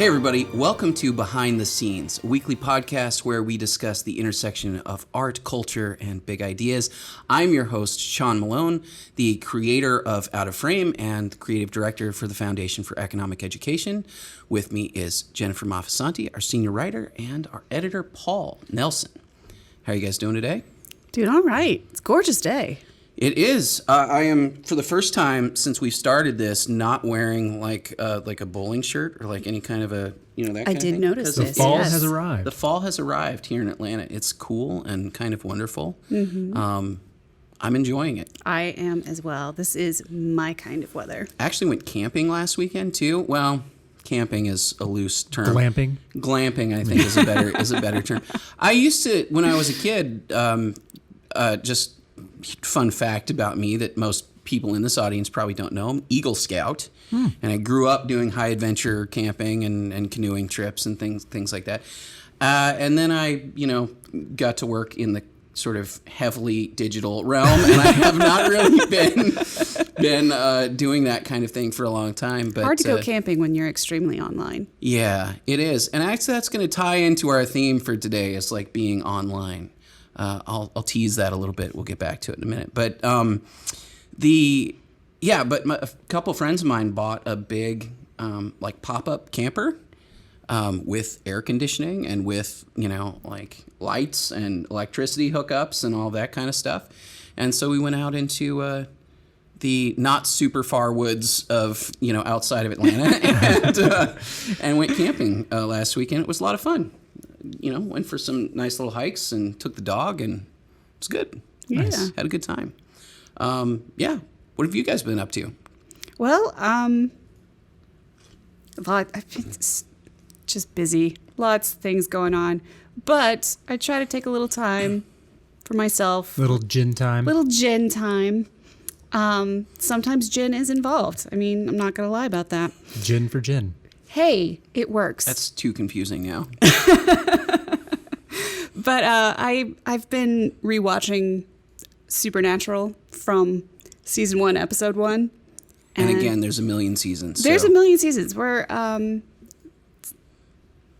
Hey everybody, welcome to Behind the Scenes, a weekly podcast where we discuss the intersection of art, culture, and big ideas. I'm your host, Sean Malone, the creator of Out of Frame and creative director for the Foundation for Economic Education. With me is Jennifer Maffasanti, our senior writer, and our editor, Paul Nelson. How are you guys doing today? Doing all right. It's a gorgeous day. It is. I am, for the first time since we've started this, not wearing like a bowling shirt or like any kind of a, that kind of thing. I did notice The this. fall yes. has arrived. The fall has arrived here in Atlanta. It's cool and kind of wonderful. Mm-hmm. I'm enjoying it. I am as well. This is my kind of weather. I actually went camping last weekend too. Well, camping is a loose term. Glamping? Glamping, I think, is a better term. I used to, when I was a kid, just fun fact about me that most people in this audience probably don't know, I'm Eagle Scout. And I grew up doing high adventure camping and canoeing trips and things like that. And then I, got to work in the sort of heavily digital realm, and I have not really been doing that kind of thing for a long time. But hard to go camping when you're extremely online. Yeah, it is. And actually that's going to tie into our theme for today, is like being online. I'll tease that a little bit. We'll get back to it in a minute. But a couple friends of mine bought a big like pop-up camper with air conditioning and with like lights and electricity hookups and all that kind of stuff. And so we went out into the not super far woods of outside of Atlanta and went camping last weekend. It was a lot of fun. Went for some nice little hikes and took the dog, and it was good. Yeah. Nice. Had a good time. What have you guys been up to? Well, I've been just busy. Lots of things going on. But I try to take a little time for myself. Little gin time. Sometimes gin is involved. I mean, I'm not going to lie about that. Gin for gin. Hey, it works. That's too confusing now. But I've been rewatching Supernatural from season 1, episode 1. And again, there's a million seasons. There's a million seasons. We're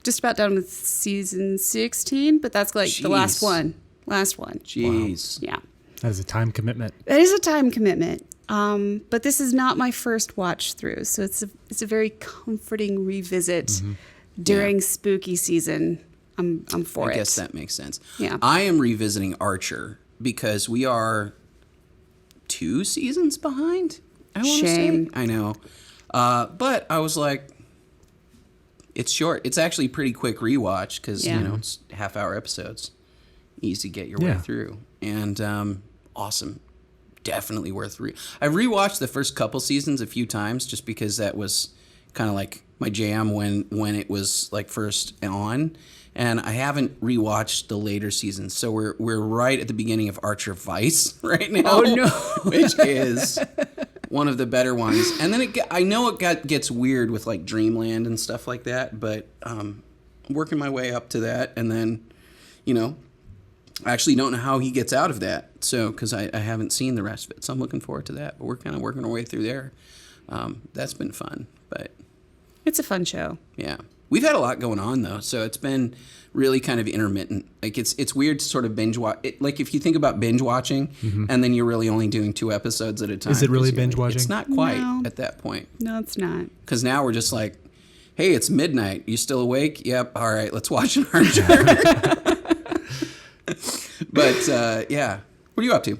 just about done with season 16, but that's like the last one. Jeez. Wow. Yeah. That is a time commitment. That is a time commitment. But this is not my first watch through, so it's a very comforting revisit during spooky season. I'm for it. I guess that makes sense. Yeah. I am revisiting Archer because we are 2 seasons behind. I want to say. I know. But I was like, it's short. It's actually a pretty quick rewatch because it's half-hour episodes. Easy to get your way through. And awesome. Definitely worth I've rewatched the first couple seasons a few times just because that was kind of like my jam when it was like first on, and I haven't rewatched the later seasons. So we're right at the beginning of Archer Vice right now. Oh no, which is one of the better ones. And then I know it gets weird with like Dreamland and stuff like that, but working my way up to that, and then I actually don't know how he gets out of that, so because I haven't seen the rest of it, so I'm looking forward to that. But we're kind of working our way through there. That's been fun, but it's a fun show. Yeah, we've had a lot going on though, so it's been really kind of intermittent. Like it's weird to sort of binge watch. Like if you think about binge watching, and then you're really only doing 2 episodes at a time. Is it really binge watching? It's not quite at that point. No, it's not. Because now we're just like, hey, it's midnight. You still awake? Yep. All right, let's watch an Archer. But, what are you up to?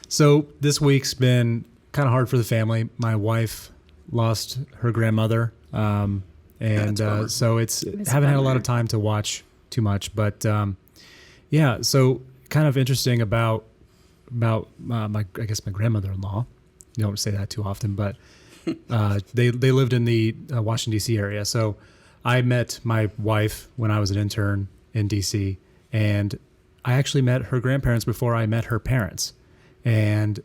So this week's been kind of hard for the family. My wife lost her grandmother, so it's haven't had a lot of time to watch too much. But, so kind of interesting about my grandmother-in-law. You don't say that too often, but they lived in the Washington, D.C. area. So I met my wife when I was an intern in D.C., and I actually met her grandparents before I met her parents, and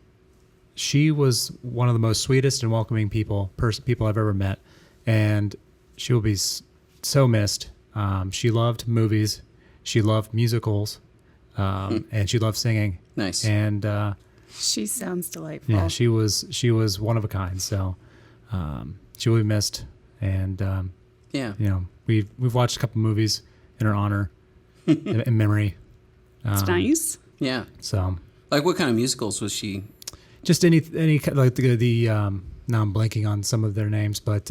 she was one of the most sweetest and welcoming people I've ever met, and she will be so missed. She loved movies, she loved musicals, and she loved singing. Nice. And she sounds delightful. Yeah, she was one of a kind. So she will be missed, and we've watched a couple movies in her honor, in memory. It's nice. Yeah. So, like, what kind of musicals was she? just any like the now I'm blanking on some of their names, but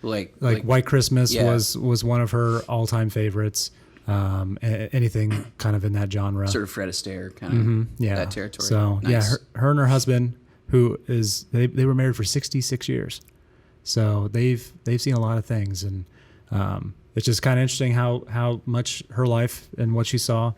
Like White Christmas yeah. was one of her all-time favorites. Anything kind of in that genre. sort of Fred Astaire kind of that territory. So Nice. yeah, her and her husband, who is they were married for 66 years, so they've seen a lot of things, and it's just kind of interesting how much her life and what she saw,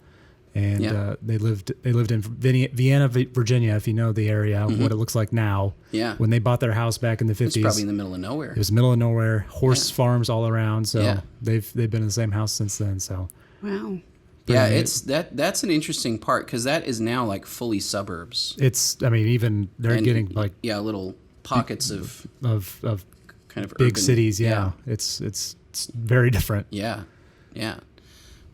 and they lived in Vienna, Virginia, if you know the area, what it looks like now. Yeah. When they bought their house back in the 50s, It's probably in the middle of nowhere. it was middle of nowhere, horse farms all around. So Yeah. they've been in the same house since then. So Wow. Yeah, neat. it's that's an interesting part because that is now like fully suburbs. it's, I mean, even they're And, getting like little pockets of kind of big urban, cities. Yeah. It's very different. Yeah.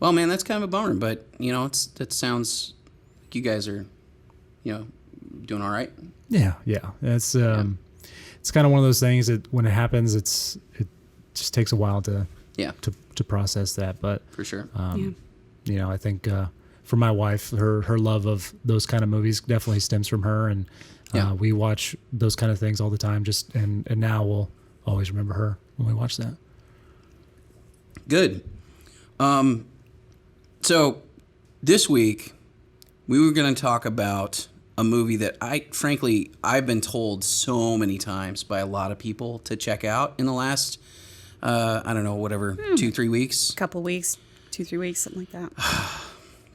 Well, man, that's kind of a bummer, but that sounds like you guys are, doing all right. Yeah. It's kind of one of those things that when it happens, it just takes a while to process that. But For sure. I think for my wife, her love of those kind of movies definitely stems from her, and we watch those kind of things all the time. And now we'll always remember her when we watch that. Good. So this week we were going to talk about a movie that I've been told so many times by a lot of people to check out in the last, 2-3 weeks. Couple weeks, 2-3 weeks, something like that.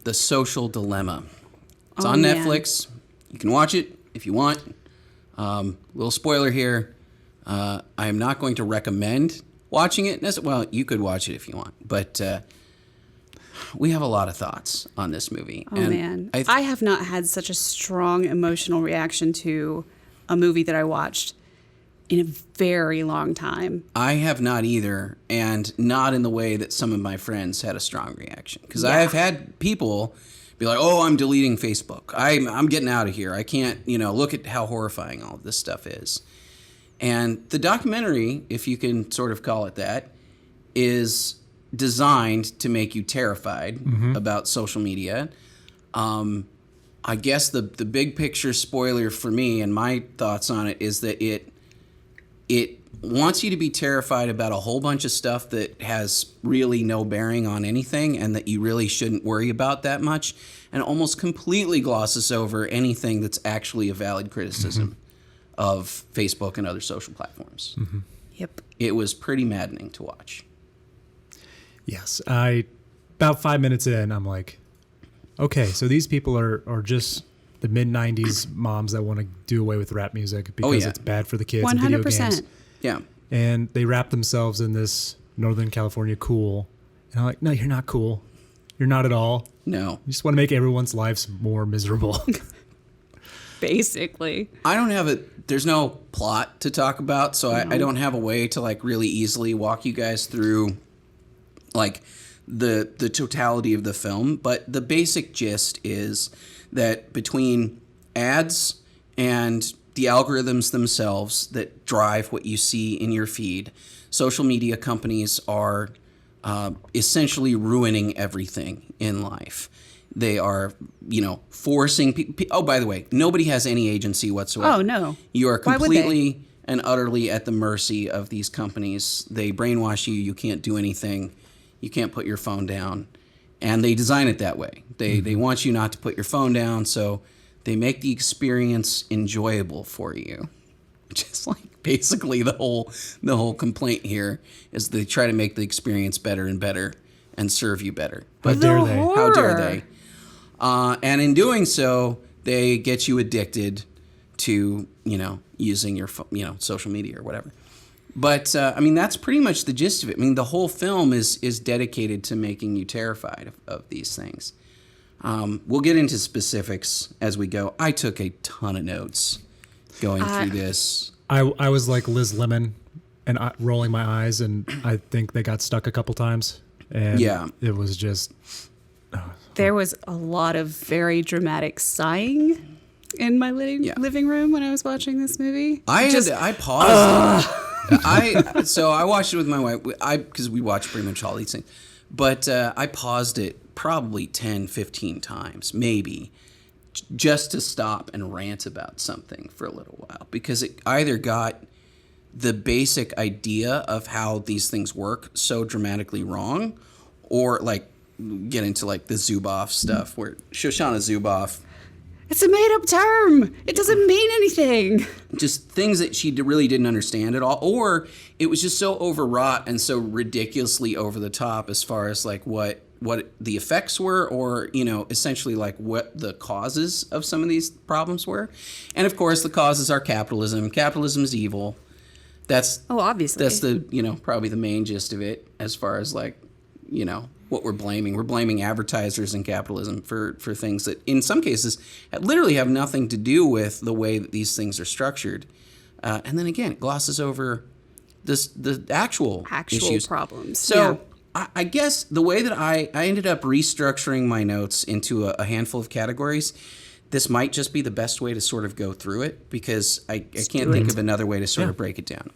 The Social Dilemma. It's Oh, on man. Netflix. You can watch it if you want. Little spoiler here. I am not going to recommend watching it. Well, you could watch it if you want, but we have a lot of thoughts on this movie. Oh, man. I have not had such a strong emotional reaction to a movie that I watched in a very long time. I have not either, and not in the way that some of my friends had a strong reaction. Because I have had people be like, "Oh, I'm deleting Facebook. I'm getting out of here. I can't, look at how horrifying all of this stuff is." And the documentary, if you can sort of call it that, is designed to make you terrified about social media. I guess the big picture spoiler for me and my thoughts on it is that it wants you to be terrified about a whole bunch of stuff that has really no bearing on anything and that you really shouldn't worry about that much, and almost completely glosses over anything that's actually a valid criticism of Facebook and other social platforms. Yep. It was pretty maddening to watch. Yes, about 5 minutes in, I'm like, okay, so these people are just the mid-90s moms that want to do away with rap music because it's bad for the kids and video games. 100%. Yeah. And they wrap themselves in this Northern California cool. And I'm like, no, you're not cool. You're not at all. No. You just want to make everyone's lives more miserable. Basically. There's no plot to talk about, so I don't have a way to like really easily walk you guys through like the totality of the film. But the basic gist is that between ads and the algorithms themselves that drive what you see in your feed, social media companies are essentially ruining everything in life. They are, forcing people. Oh, by the way, nobody has any agency whatsoever. Oh, no. You are Why would they? completely and utterly at the mercy of these companies. They brainwash you. You can't do anything. You can't put your phone down. And they design it that way. They want you not to put your phone down, so they make the experience enjoyable for you. Just like basically the whole complaint here is they try to make the experience better and better and serve you better. How dare they? How dare they? And in doing so, they get you addicted to, using your social media or whatever. But, that's pretty much the gist of it. The whole film is dedicated to making you terrified of these things. We'll get into specifics as we go. I took a ton of notes going through this. I was like Liz Lemon and rolling my eyes, and I think they got stuck a couple times. And it was just... There was a lot of very dramatic sighing in my living room when I was watching this movie. I paused. So I watched it with my wife. Because we watched pretty much all these things, but I paused it probably 10, 15 times, maybe, just to stop and rant about something for a little while, because it either got the basic idea of how these things work so dramatically wrong, or like get into like the Zuboff stuff where Shoshana Zuboff, It's a made-up term. It doesn't mean anything. just things that she really didn't understand at all, or it was just so overwrought and so ridiculously over the top as far as like what the effects were, or essentially like what the causes of some of these problems were. And of course the causes are capitalism. Capitalism is evil. That's Obviously. that's the probably the main gist of it, as far as like what we're blaming. We're blaming advertisers and capitalism for things that in some cases literally have nothing to do with the way that these things are structured. And then again, it glosses over the actual issues. problems. So I guess the way that I ended up restructuring my notes into a handful of categories, this might just be the best way to sort of go through it, because I can't think of another way to sort of break it down.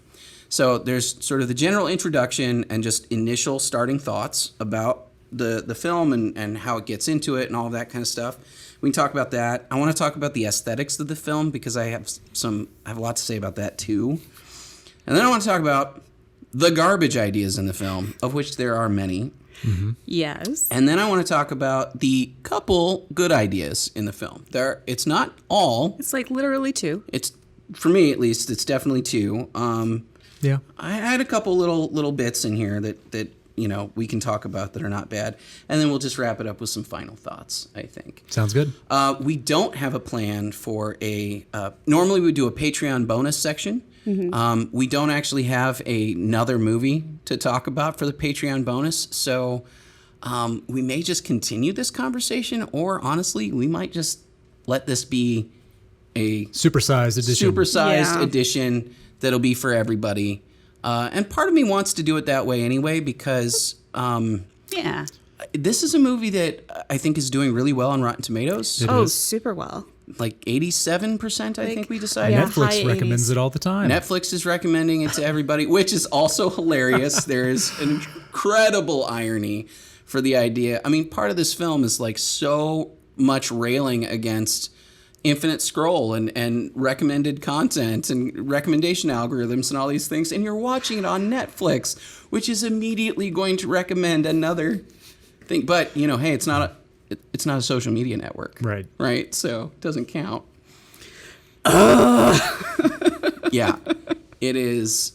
So there's sort of the general introduction and just initial starting thoughts about the film and how it gets into it and all of that kind of stuff. We can talk about that. I want to talk about the aesthetics of the film, because I have a lot to say about that too. And then I want to talk about the garbage ideas in the film, of which there are many. Mm-hmm. Yes. And then I want to talk about the couple good ideas in the film. It's not all. It's like literally 2. It's, for me at least, it's definitely 2. Yeah. I had a couple little bits in here that we can talk about that are not bad, and then we'll just wrap it up with some final thoughts, I think. Sounds good. We don't have a plan for normally we do a Patreon bonus section. Mm-hmm. We don't actually have another movie to talk about for the Patreon bonus, so we may just continue this conversation, or honestly, we might just let this be a Supersized edition. edition that'll be for everybody. And part of me wants to do it that way anyway, because this is a movie that I think is doing really well on Rotten Tomatoes. It is. Super well. Like 87%, I think we decided. Yeah. Netflix high recommends 80s. it all the time. Netflix is recommending it to everybody, which is also hilarious. There is an incredible irony for the idea. I mean, part of this film is like so much railing against infinite scroll and recommended content and recommendation algorithms and all these things, and you're watching it on Netflix, which is immediately going to recommend another thing. But hey, it's not a social media network, right? So it doesn't count. Yeah, it is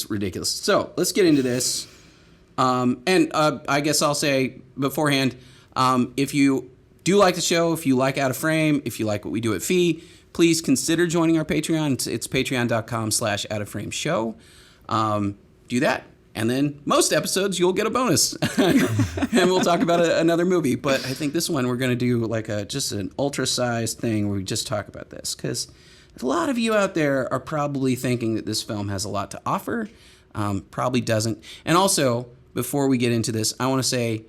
ridiculous. So let's get into this. I guess I'll say beforehand, if you do like the show, if you like Out of Frame, if you like what we do at Fee, please consider joining our Patreon. It's patreon.com/outoframeshow. Do that. And then most episodes, you'll get a bonus. And we'll talk about another movie. But I think this one, we're going to do like just an ultra-sized thing where we just talk about this. Because a lot of you out there are probably thinking that this film has a lot to offer. Probably doesn't. And also, before we get into this, I want to say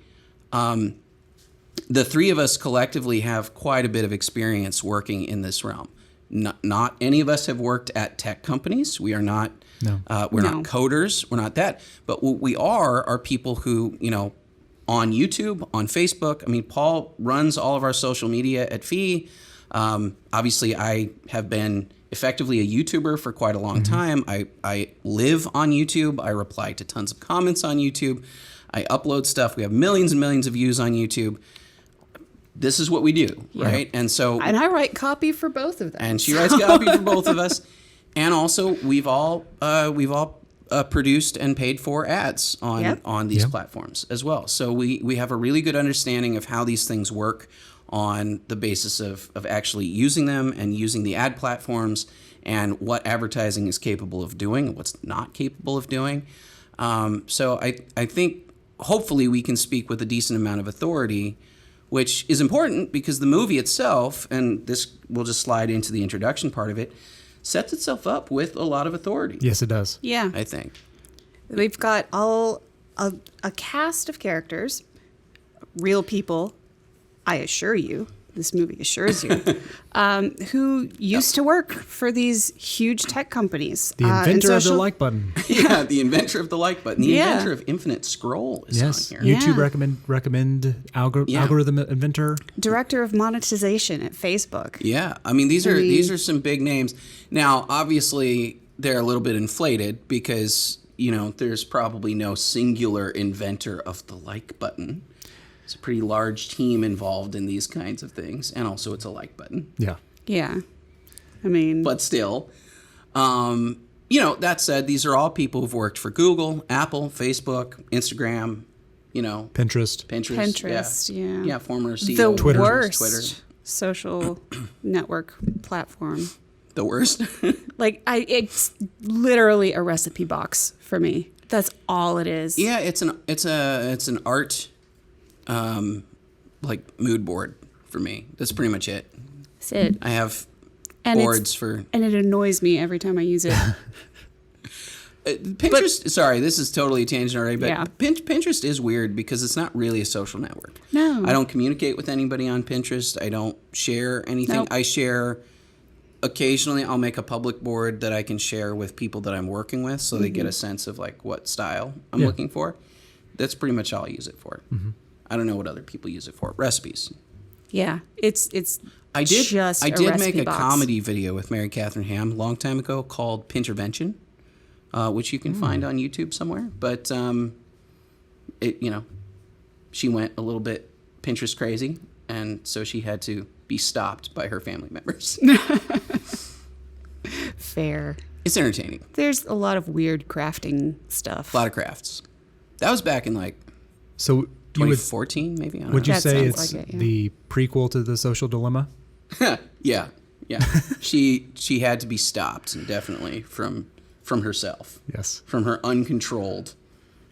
the three of us collectively have quite a bit of experience working in this realm. Not any of us have worked at tech companies. We are not. No. We're not coders. We're not that. But what we are people who, on YouTube, on Facebook. I mean, Paul runs all of our social media at Fee. Obviously, I have been effectively a YouTuber for quite a long time. I live on YouTube. I reply to tons of comments on YouTube. I upload stuff. We have millions and millions of views on YouTube. This is what we do, right? And I write copy for both of them. And she writes copy for both of us. And also, we've all produced and paid for ads on these platforms as well. So we have a really good understanding of how these things work on the basis of actually using them and using the ad platforms and what advertising is capable of doing and what's not capable of doing. So I think hopefully we can speak with a decent amount of authority, which is important because the movie itself, and this will just slide into the introduction part of it, sets itself up with a lot of authority. Yes, it does. Yeah. I think. We've got a cast of characters, real people, I assure you, this movie assures you, who used to work for these huge tech companies. The inventor of the like button. Yeah, the inventor of the like button. The Yeah. inventor of infinite scroll is Yes. on here. YouTube Yeah. recommend Yeah. algorithm inventor. Director of monetization at Facebook. Yeah, I mean these are some big names. Now, obviously, they're a little bit inflated because there's probably no singular inventor of the like button. It's a pretty large team involved in these kinds of things, and also it's a like button. Yeah. Yeah. I mean, But still, that said, these are all people who've worked for Google, Apple, Facebook, Instagram, Pinterest. Pinterest, yeah. Yeah, former CEO the of Twitter. worst Twitter. social network platform. The worst. It's literally a recipe box for me. That's all it is. Yeah, it's an art mood board for me. That's pretty much it. That's it. I have And boards for and it annoys me every time I use it. Pinterest. Sorry, this is totally a tangent already, but Yeah. Pinterest is weird because it's not really a social network. No. I don't communicate with anybody on Pinterest. I don't share anything. Nope. I share occasionally. I'll make a public board that I can share with people that I'm working with, so they get a sense of what style I'm Yeah. looking for. That's pretty much all I use it for. I don't know what other people use it for. Recipes. Yeah. It's I did just I a did recipe make a box. comedy video with Mary Catherine Ham a long time ago called Pintervention, which you can find on YouTube somewhere. But she went a little bit Pinterest crazy, and so she had to be stopped by her family members. Fair. It's entertaining. There's a lot of weird crafting stuff. A lot of crafts. That was back in So you would 2014, maybe. I don't would you That say sounds it's like it, yeah. the prequel to The Social Dilemma? know. Yeah. She had to be stopped, definitely from herself, Yes. from her uncontrolled.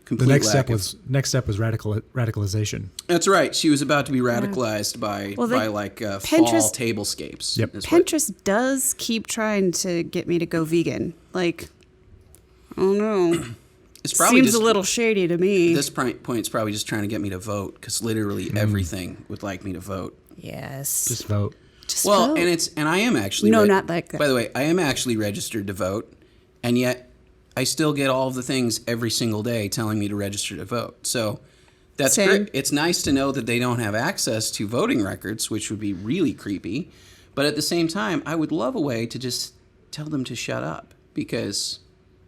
The Complete next lack step was radicalization. That's right. She was about to be radicalized by Well, fall Pinterest- tablescapes. Yep. is what- Pinterest does keep trying to get me to go vegan. I don't know. It's probably Seems just, a little shady to me. this point's probably just trying to get me to vote because literally everything would like me to vote. Yes. Just vote. Just Well, vote. and I am actually No, not like that. By the way, I am actually registered to vote, and yet I still get all of the things every single day telling me to register to vote. So that's Same. great. It's nice to know that they don't have access to voting records, which would be really creepy. But at the same time, I would love a way to just tell them to shut up because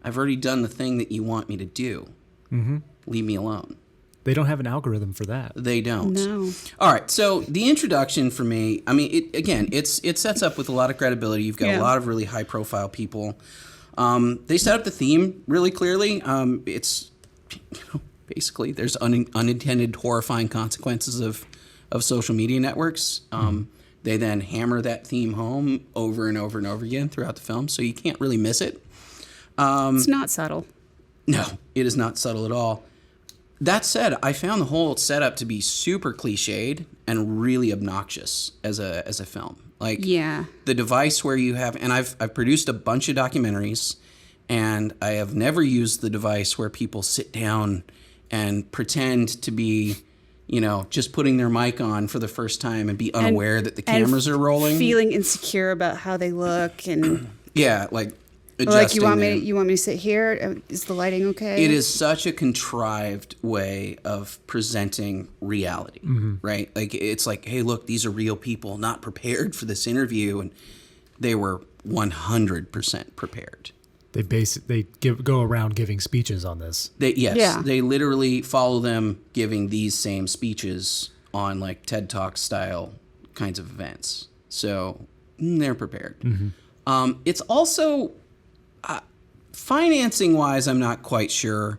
I've already done the thing that you want me to do. Mm-hmm. Leave me alone. They don't have an algorithm for that. They don't. No. All right. So the introduction for me, I mean, it sets up with a lot of credibility. You've got a Yeah. lot of really high profile people. They set up the theme really clearly. It's basically there's unintended horrifying consequences of social media networks. They then hammer that theme home over and over and over again throughout the film, so you can't really miss it. It's not subtle. No, it is not subtle at all. That said, I found the whole setup to be super cliched and really obnoxious as a film. Yeah. The device where you have, and I've produced a bunch of documentaries, and I have never used the device where people sit down and pretend to be, just putting their mic on for the first time and be unaware that the cameras are rolling. Feeling insecure about how they look and Yeah, adjusting you want their- me to sit here? Is the lighting okay? It is such a contrived way of presenting reality, right? It's like, hey, look, these are real people not prepared for this interview, and they were 100% prepared. They go around giving speeches on this. They literally follow them giving these same speeches on TED Talk style kinds of events. So they're prepared. It's also financing wise, I'm not quite sure,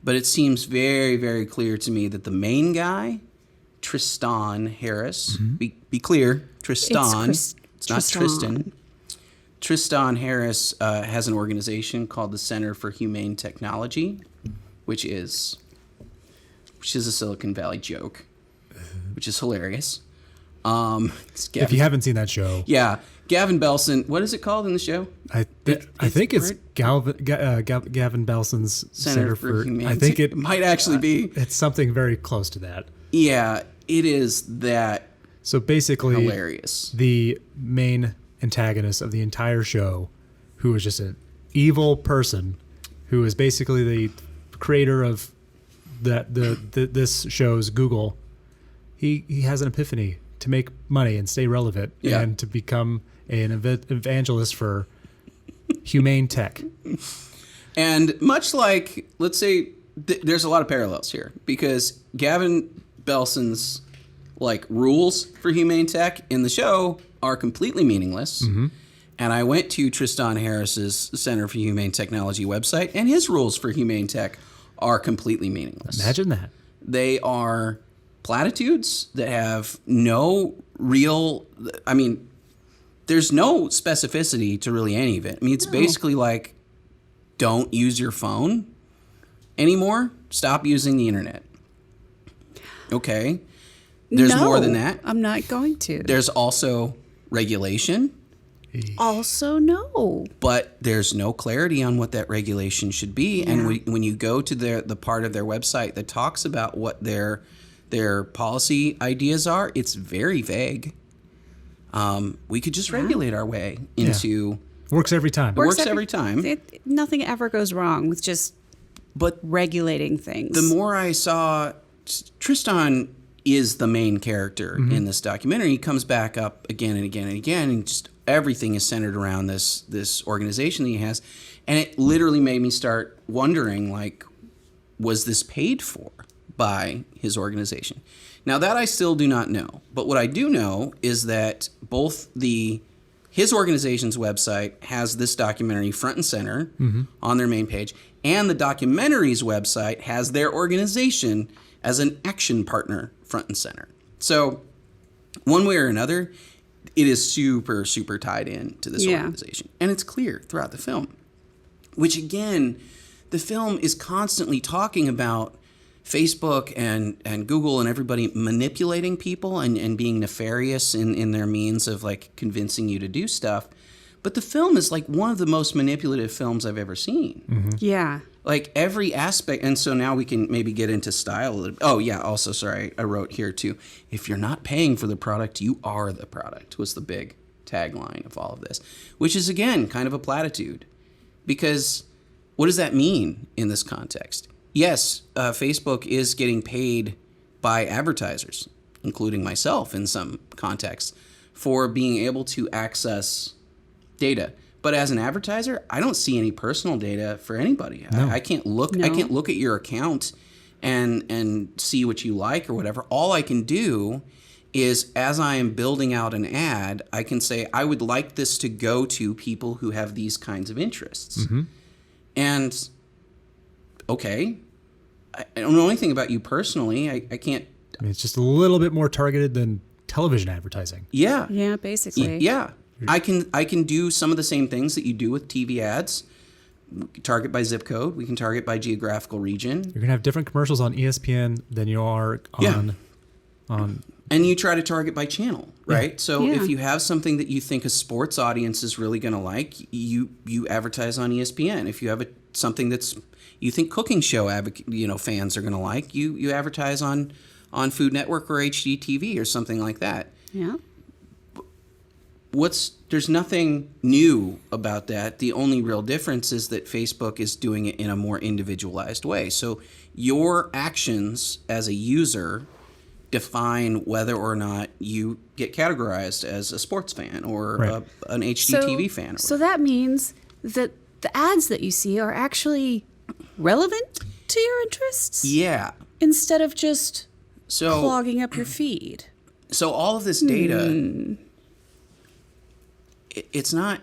but it seems very, very clear to me that the main guy, Tris-TAHN Harris, be clear, Tris-TAHN, it's not Tristan. Tris-TAHN Harris has an organization called the Center for Humane Technology, which is a Silicon Valley joke, which is hilarious. If you haven't seen that show, Yeah, Gavin Belson. What is it called in the show? I think it's Gavin Belson's Center for. Humane I think might actually be. It's something very close to that. Yeah, it is that So basically, hilarious. The main antagonist of the entire show, who is just an evil person, who is basically the creator of this show's Google. He has an epiphany to make money and stay relevant and to become an evangelist for humane tech. And much like, let's say, there's a lot of parallels here because Gavin Belson's rules for humane tech in the show are completely meaningless. Mm-hmm. And I went to Tris-TAHN Harris's Center for Humane Technology website, and his rules for humane tech are completely meaningless. Imagine that. They are platitudes that have no real, there's no specificity to really any of it. It's basically like, don't use your phone anymore. Stop using the internet. Okay. There's more than that. I'm not going to. There's also regulation. Also, no. But there's no clarity on what that regulation should be. Yeah. And when you go to the part of their website that talks about what their policy ideas are, it's very vague. We could just regulate our way into... Works every time. It works every time. Nothing ever goes wrong with just regulating things. The more I saw... Tris-TAHN is the main character in this documentary. He comes back up again and again and again, and just everything is centered around this organization that he has. And it literally made me start wondering, was this paid for by his organization? Now, that I still do not know. But what I do know is that both his organization's website has this documentary front and center on their main page, and the documentary's website has their organization as an action partner front and center. So one way or another, it is super, super tied in to this organization. And it's clear throughout the film, which again, the film is constantly talking about Facebook and Google and everybody manipulating people and being nefarious in their means of convincing you to do stuff. But the film is one of the most manipulative films I've ever seen. Mm-hmm. Yeah. Every aspect. And so now we can maybe get into style a little bit. Oh, yeah. Also, sorry, I wrote here too. If you're not paying for the product, you are the product, was the big tagline of all of this, which is, again, kind of a platitude. Because what does that mean in this context? Yes, Facebook is getting paid by advertisers, including myself in some contexts, for being able to access data. But as an advertiser, I don't see any personal data for anybody. No. I can't look. No. I can't look at your account and see what you like or whatever. All I can do is, as I am building out an ad, I can say I would like this to go to people who have these kinds of interests. Mm-hmm. And okay, I don't know anything about you personally. I can't. It's just a little bit more targeted than television advertising. Yeah. Yeah, basically. Yeah. I can do some of the same things that you do with TV ads. We can target by zip code. We can target by geographical region. You're going to have different commercials on ESPN than you are on... And you try to target by channel, right? Yeah. So if you have something that you think a sports audience is really going to like, you advertise on ESPN. If you have something that's you think cooking show fans are going to like, you advertise on Food Network or HGTV or something like that. Yeah. There's nothing new about that. The only real difference is that Facebook is doing it in a more individualized way. So your actions as a user define whether or not you get categorized as a sports fan or an HGTV fan. So that means that the ads that you see are actually relevant to your interests? Yeah. Instead of just clogging up your feed. So all of this data... It's not,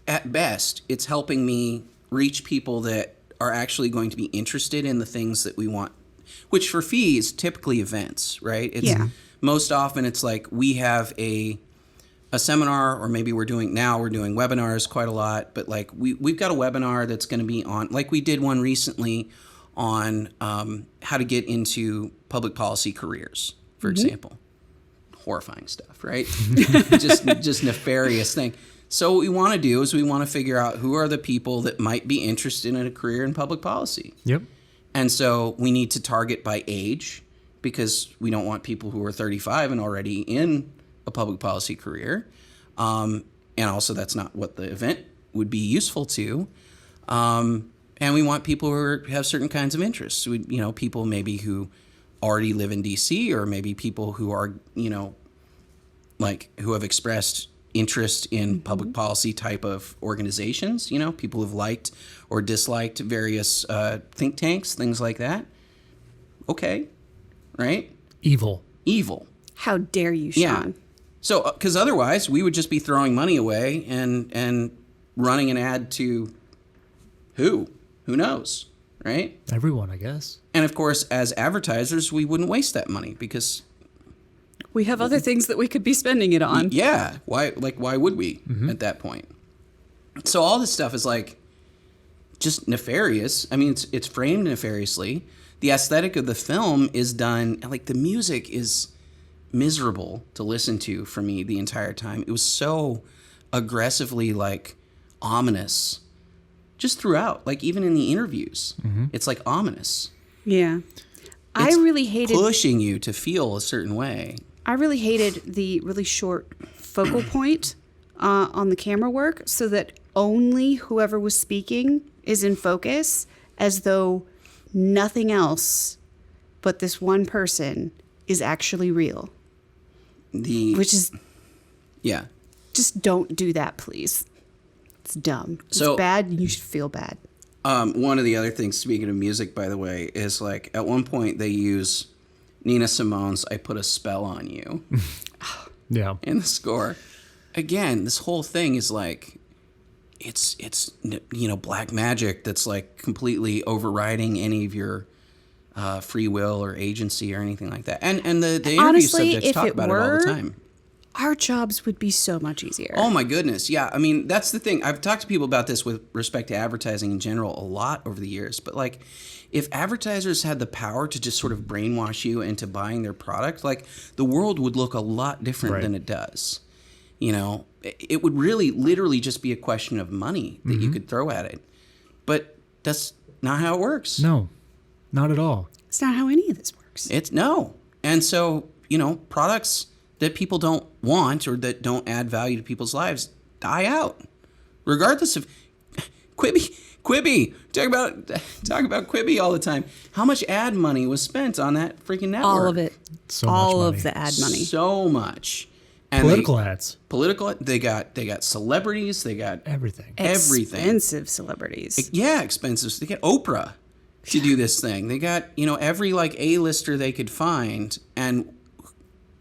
at best, it's helping me reach people that are actually going to be interested in the things that we want, which for fees, typically events, right? Most often it's we have a seminar, or maybe we're doing webinars quite a lot, but we've got a webinar that's going to be on, we did one recently on how to get into public policy careers, for example. Horrifying stuff, right? just nefarious thing. So what we want to do is we want to figure out who are the people that might be interested in a career in public policy. Yep. And so we need to target by age, because we don't want people who are 35 and already in a public policy career. And also that's not what the event would be useful to. And we want people who have certain kinds of interests. People maybe who already live in DC, or maybe people who are, who have expressed interest in public policy type of organizations, people who've liked or disliked various think tanks, things like that. Okay, right? Evil. How dare you, Sean? Yeah. So, because otherwise we would just be throwing money away and running an ad to who? Who knows, right? Everyone, I guess. And of course, as advertisers, we wouldn't waste that money because we have other things that we could be spending it on. Yeah. Why would we at that point? So all this stuff is just nefarious. I mean, it's framed nefariously. The aesthetic of the film is done, the music is miserable to listen to for me the entire time. It was so aggressively ominous just throughout, even in the interviews. It's ominous. Yeah. It's I really hated pushing you to feel a certain way. I really hated the really short focal point on the camera work, so that only whoever was speaking is in focus, as though nothing else but this one person is actually real. Which is... Yeah. Just don't do that, please. It's dumb. It's bad, and you should feel bad. One of the other things, speaking of music, by the way, is at one point they use Nina Simone's "I Put a Spell on You" Yeah. in the score. Again, this whole thing is it's black magic that's completely overriding any of your free will or agency or anything like that. And the interview Honestly, subjects talk about it all the time. Our jobs would be so much easier. Oh my goodness. Yeah. I mean, that's the thing. I've talked to people about this with respect to advertising in general a lot over the years. But if advertisers had the power to just sort of brainwash you into buying their product, the world would look a lot different than it does. It would really literally just be a question of money that you could throw at it. But that's not how it works. No, not at all. It's not how any of this works. No. And so, products that people don't want or that don't add value to people's lives die out, regardless of Quibi. Talk about Quibi all the time. How much ad money was spent on that freaking network? All of it. So much all money. of the ad money. So much. And Political ads. They got celebrities. They got Everything. Expensive celebrities. Yeah, expensive. They got Oprah to do this thing. They got every A-lister they could find, and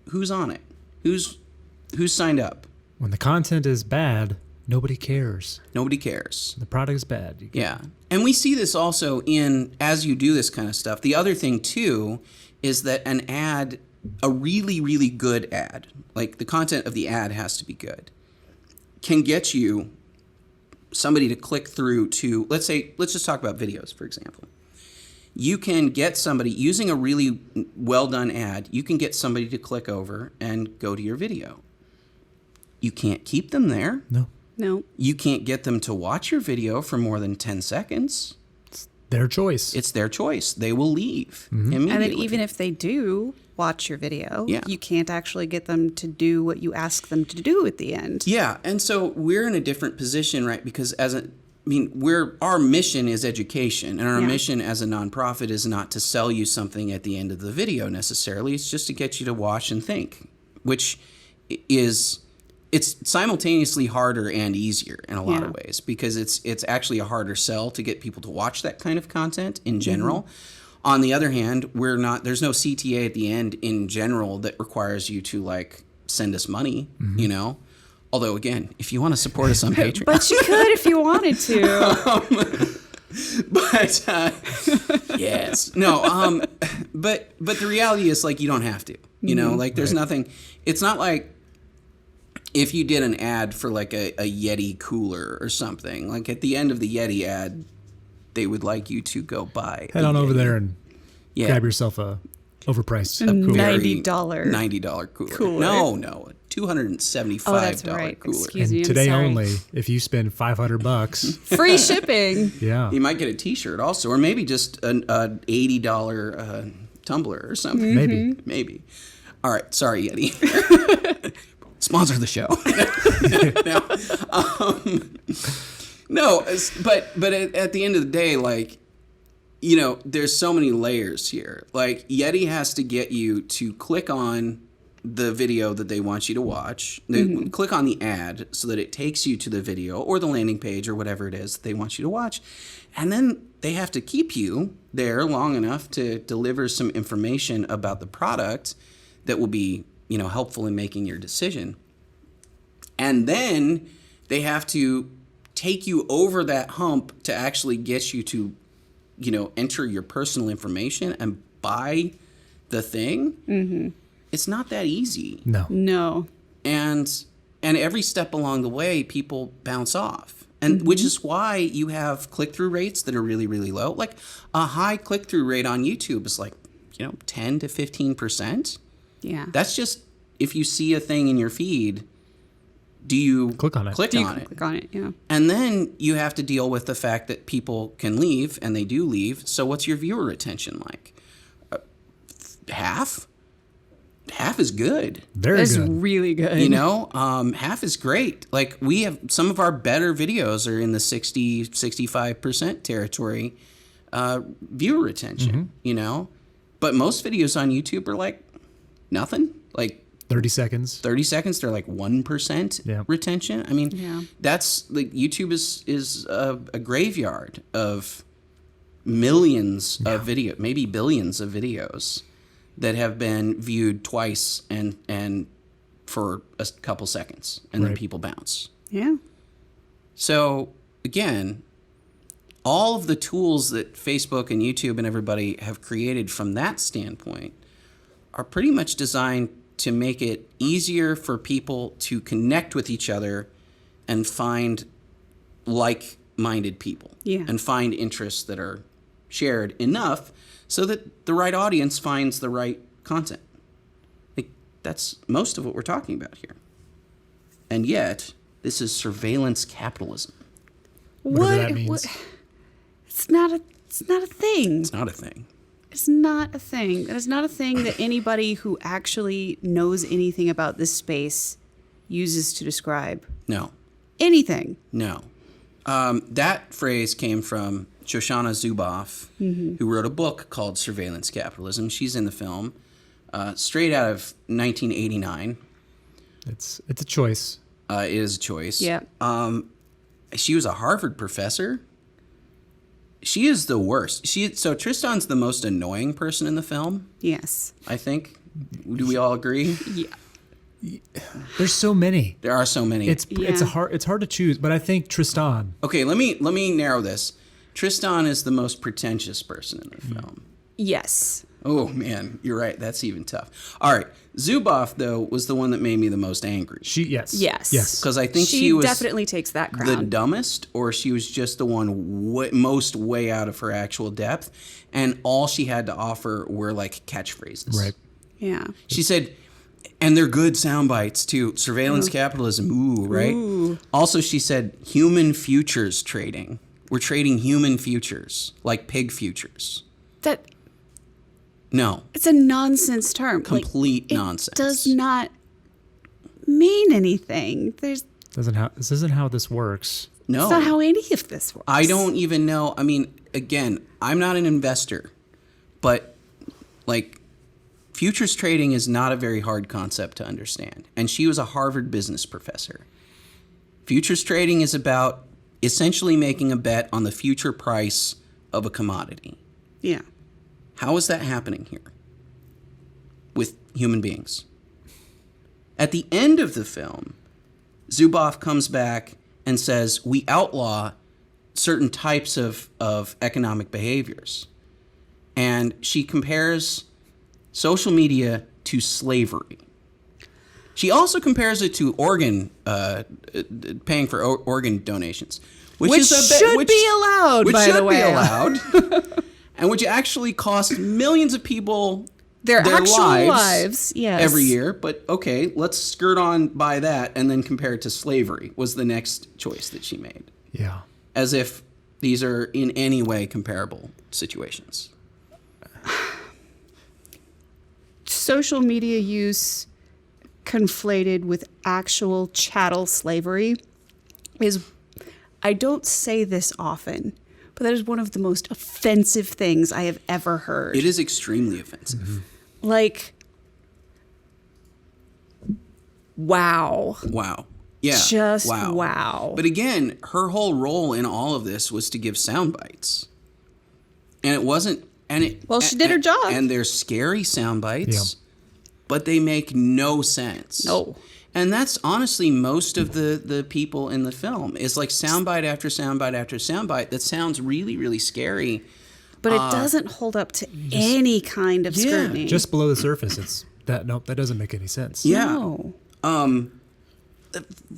who's on it? Who's signed up? When the content is bad, nobody cares. Nobody cares. The product is bad. Yeah. And we see this also as you do this kind of stuff. The other thing, too, is that an ad, a really, really good ad, the content of the ad has to be good, can get you somebody to click through to, let's just talk about videos, for example. You can get somebody, using a really well-done ad, you can get somebody to click over and go to your video. You can't keep them there. No. You can't get them to watch your video for more than 10 seconds. It's their choice. It's their choice. They will leave immediately. And then even if they do watch your video, you can't actually get them to do what you ask them to do at the end. Yeah, and so we're in a different position, right? Because our mission is education, and our mission as a nonprofit is not to sell you something at the end of the video necessarily. It's just to get you to watch and think, which is... It's simultaneously harder and easier in a lot of ways, because it's actually a harder sell to get people to watch that kind of content in general. On the other hand, there's no CTA at the end in general that requires you to send us money, Although again, if you want to support us on Patreon. But you could if you wanted to. Yes. No, but the reality is you don't have to. There's nothing. It's not like if you did an ad for a Yeti cooler or something, at the end of the Yeti ad, they would like you to go buy. Head on over Yeti. there and grab yourself a overpriced cooler. $90 cooler. No, a $275 cooler. Excuse me, and I'm today sorry. only, if you spend $500, Free shipping. yeah, You might get a T-shirt also, or maybe just an $80 Tumbler or something. Maybe. All right. Sorry, Yeti. Sponsor the show. No, but at the end of the day, like, you know, there's so many layers here. Like, Yeti has to get you to click on the video that they want you to watch. They click on the ad so that it takes you to the video or the landing page or whatever it is they want you to watch. And then they have to keep you there long enough to deliver some information about the product that will be, you know, helpful in making your decision. And then they have to take you over that hump to actually get you to, you know, enter your personal information and buy the thing. It's not that easy. No. And every step along the way, people bounce off. And which is why you have click-through rates that are really, really low. Like, a high click-through rate on YouTube is like, you know, 10 to 15%. Yeah. That's just if you see a thing in your feed, do you click on it? Click on it, yeah. And then you have to deal with the fact that people can leave, and they do leave. So what's your viewer retention like? Half? Half is good. Very That's good. really good. You know, half is great. Like, we have some of our better videos are in the 60, 65% territory viewer retention, you know? But most videos on YouTube are like nothing. Like 30 seconds. 30 seconds, they're like 1% retention. I mean, that's like, YouTube is a graveyard of millions of video, maybe billions of videos that have been viewed twice and for a couple seconds, and then people bounce. Yeah. So again, all of the tools that Facebook and YouTube and everybody have created from that standpoint are pretty much designed to make it easier for people to connect with each other and find like-minded people and find interests that are shared enough so that the right audience finds the right content. Like, that's most of what we're talking about here. And yet, this is surveillance capitalism. Whatever that means. It's not a thing. It's not a thing. It's not a thing. It is not a thing that anybody who actually knows anything about this space uses to describe No. anything. No. That phrase came from Shoshana Zuboff, who wrote a book called Surveillance Capitalism. She's in the film, straight out of 1989. It's a choice. It is a choice. Yeah. She was a Harvard professor. She is the worst. So Tris-TAHN's the most annoying person in the film, Yes. I think. Do we all agree? Yeah. There's so many. There are so many. It's hard to choose, but I think Tris-TAHN. Okay, let me narrow this. Tris-TAHN is the most pretentious person in the film. Yes. Oh, man, you're right. That's even tough. All right. Zuboff, though, was the one that made me the most angry. Yes. Because I think she was definitely takes that crown. the dumbest, or she was just the one most way out of her actual depth, and all she had to offer were, like, catchphrases. Right. Yeah. She said, and they're good sound bites, too. Surveillance capitalism, ooh, right? Ooh. Also, she said, human futures trading. We're trading human futures, like pig futures. No. It's a nonsense term. Complete nonsense. It does not mean anything. This isn't how this works. No. It's not how any of this works. I don't even know. I mean, again, I'm not an investor, but like, futures trading is not a very hard concept to understand. And she was a Harvard business professor. Futures trading is about essentially making a bet on the future price of a commodity. Yeah. How is that happening here with human beings? At the end of the film, Zuboff comes back and says, we outlaw certain types of economic behaviors. And she compares social media to slavery. She also compares it to paying for organ donations. Which should be allowed, by the way. Which should be allowed. And which actually costs millions of people their actual lives yes. every year. But okay, let's skirt on by that and then compare it to slavery was the next choice that she made. Yeah. As if these are in any way comparable situations. social media use conflated with actual chattel slavery is, I don't say this often, but that is one of the most offensive things I have ever heard. It is extremely offensive. Mm-hmm. Like, wow. Wow. Yeah. Just wow. But again, her whole role in all of this was to give sound bites. And it wasn't... Well, she did her job. And they're scary sound bites, Yeah. but they make no sense. No. And that's honestly most of the people in the film. Is like soundbite after soundbite after soundbite that sounds really, really scary. But it doesn't hold up to any kind of scrutiny. Just below the surface, it's that. Nope, that doesn't make any sense. Yeah. No.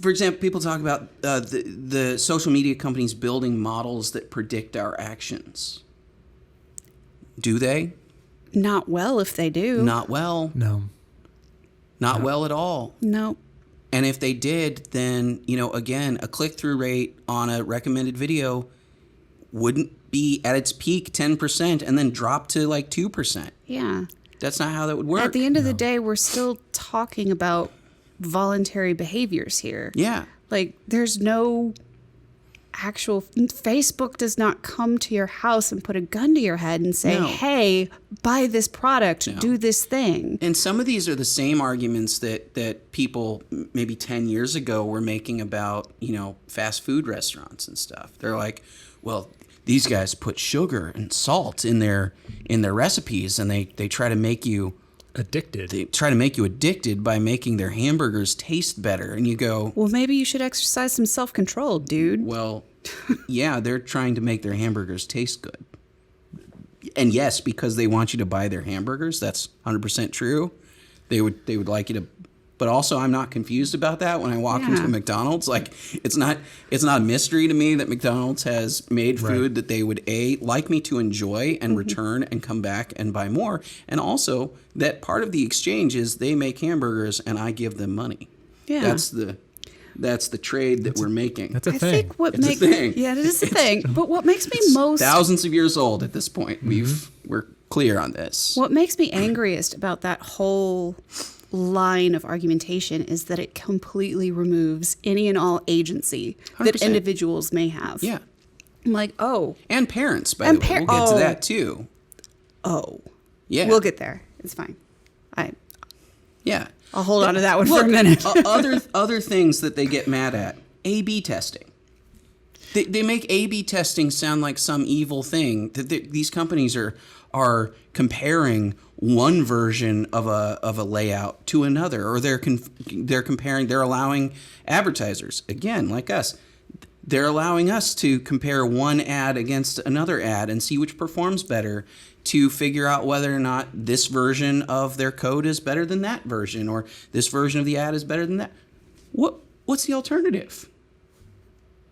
For example, people talk about the social media companies building models that predict our actions. Do they? Not well if they do. Not well. No. Not well at all. No. And if they did, then, again, a click-through rate on a recommended video wouldn't be at its peak 10% and then drop to like 2%. Yeah. That's not how that would work. At the end of the day, we're still talking about voluntary behaviors here. Yeah. Like, there's no actual... Facebook does not come to your house and put a gun to your head and say, No. hey, buy this product, do this thing. And some of these are the same arguments that people maybe 10 years ago were making about, fast food restaurants and stuff. They're like, well, these guys put sugar and salt in their recipes, and they try to make you Addicted. They try to make you addicted by making their hamburgers taste better. And you go, Well, maybe you should exercise some self-control, dude. well, yeah, they're trying to make their hamburgers taste good. And yes, because they want you to buy their hamburgers, that's 100% true. They would like you to, but also I'm not confused about that when I walk into a McDonald's. Like, it's not a mystery to me that McDonald's has made food that they would like me to enjoy and return and come back and buy more. And also that part of the exchange is they make hamburgers and I give them money. Yeah. That's the trade that we're making. That's a I thing. think what It's a makes thing. Yeah, it is a thing. But what makes me most Thousands of years old at this point. We're clear on this. What makes me angriest about that whole line of argumentation is that it completely removes any and all agency that 100%. individuals may have. Yeah. I'm like, oh, And parents, by the way. We'll get to that too. Yeah. We'll get there. It's fine. Yeah. I'll hold on to that one Look, for a minute. other things that they get mad at. A/B testing. They make A/B testing sound like some evil thing. These companies are comparing one version of a layout to another, or they're comparing. They're allowing advertisers, again, like us. They're allowing us to compare one ad against another ad and see which performs better, to figure out whether or not this version of their code is better than that version, or this version of the ad is better than that. What's the alternative?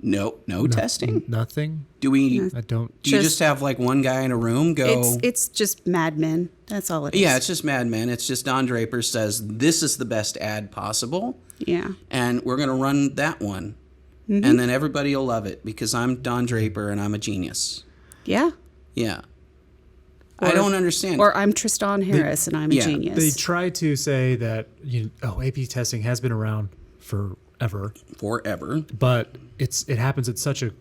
No testing. Nothing. Do we? I don't. Do you just have like one guy in a room go? It's just Mad Men. That's all it is. Yeah, it's just Mad Men. It's just Don Draper says this is the best ad possible. Yeah. And we're gonna run that one, and then everybody will love it because I'm Don Draper and I'm a genius. Yeah. Yeah. I don't understand. Or I'm Tris-TAHN Harris and I'm a genius. They try to say that A/B testing has been around forever, but it happens at such a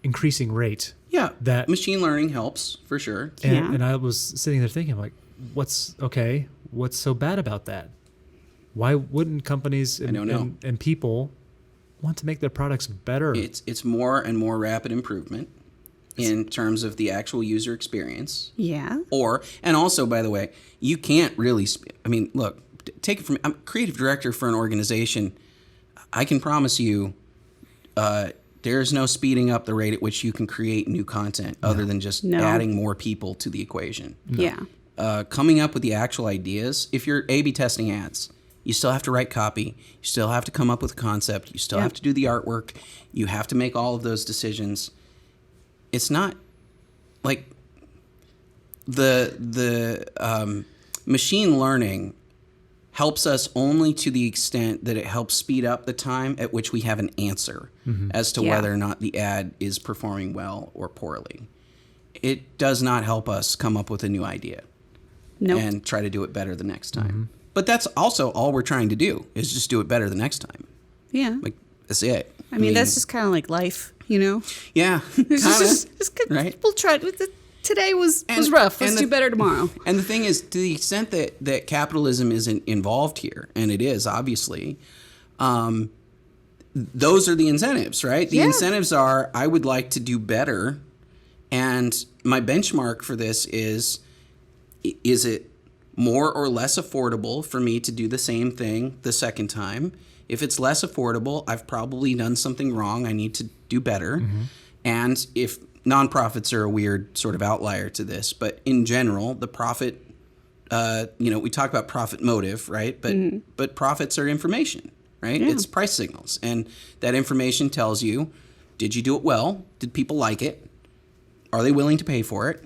increasing rate. Yeah, that machine learning helps for sure. And I was sitting there thinking, like, what's so bad about that? Why wouldn't companies and people want to make their products better? It's more and more rapid improvement in terms of the actual user experience. Yeah. And also, by the way, you can't really, look, take it from, I'm creative director for an organization. I can promise you, there's no speeding up the rate at which you can create new content other than just adding more people to the equation. Yeah. Coming up with the actual ideas, if you're A/B testing ads, you still have to write copy. You still have to come up with a concept. You still have to do the artwork. You have to make all of those decisions. It's not like the machine learning helps us only to the extent that it helps speed up the time at which we have an answer as to whether or not the ad is performing well or poorly. It does not help us come up with a new idea. Nope. and try to do it better the next time. But that's also all we're trying to do is just do it better the next time. Yeah. Like, that's it. I mean, that's just kind of like life, you know? Yeah, It's kind just right? We'll try. Today was rough. Let's do better tomorrow. And the thing is, to the extent that capitalism isn't involved here, and it is, obviously, those are the incentives, right? The incentives are, I would like to do better. And my benchmark for this is it more or less affordable for me to do the same thing the second time? If it's less affordable, I've probably done something wrong. I need to do better. And if nonprofits are a weird sort of outlier to this, but in general, the profit, we talk about profit motive, right? But profits are information, right? It's price signals. And that information tells you, did you do it well? Did people like it? Are they willing to pay for it?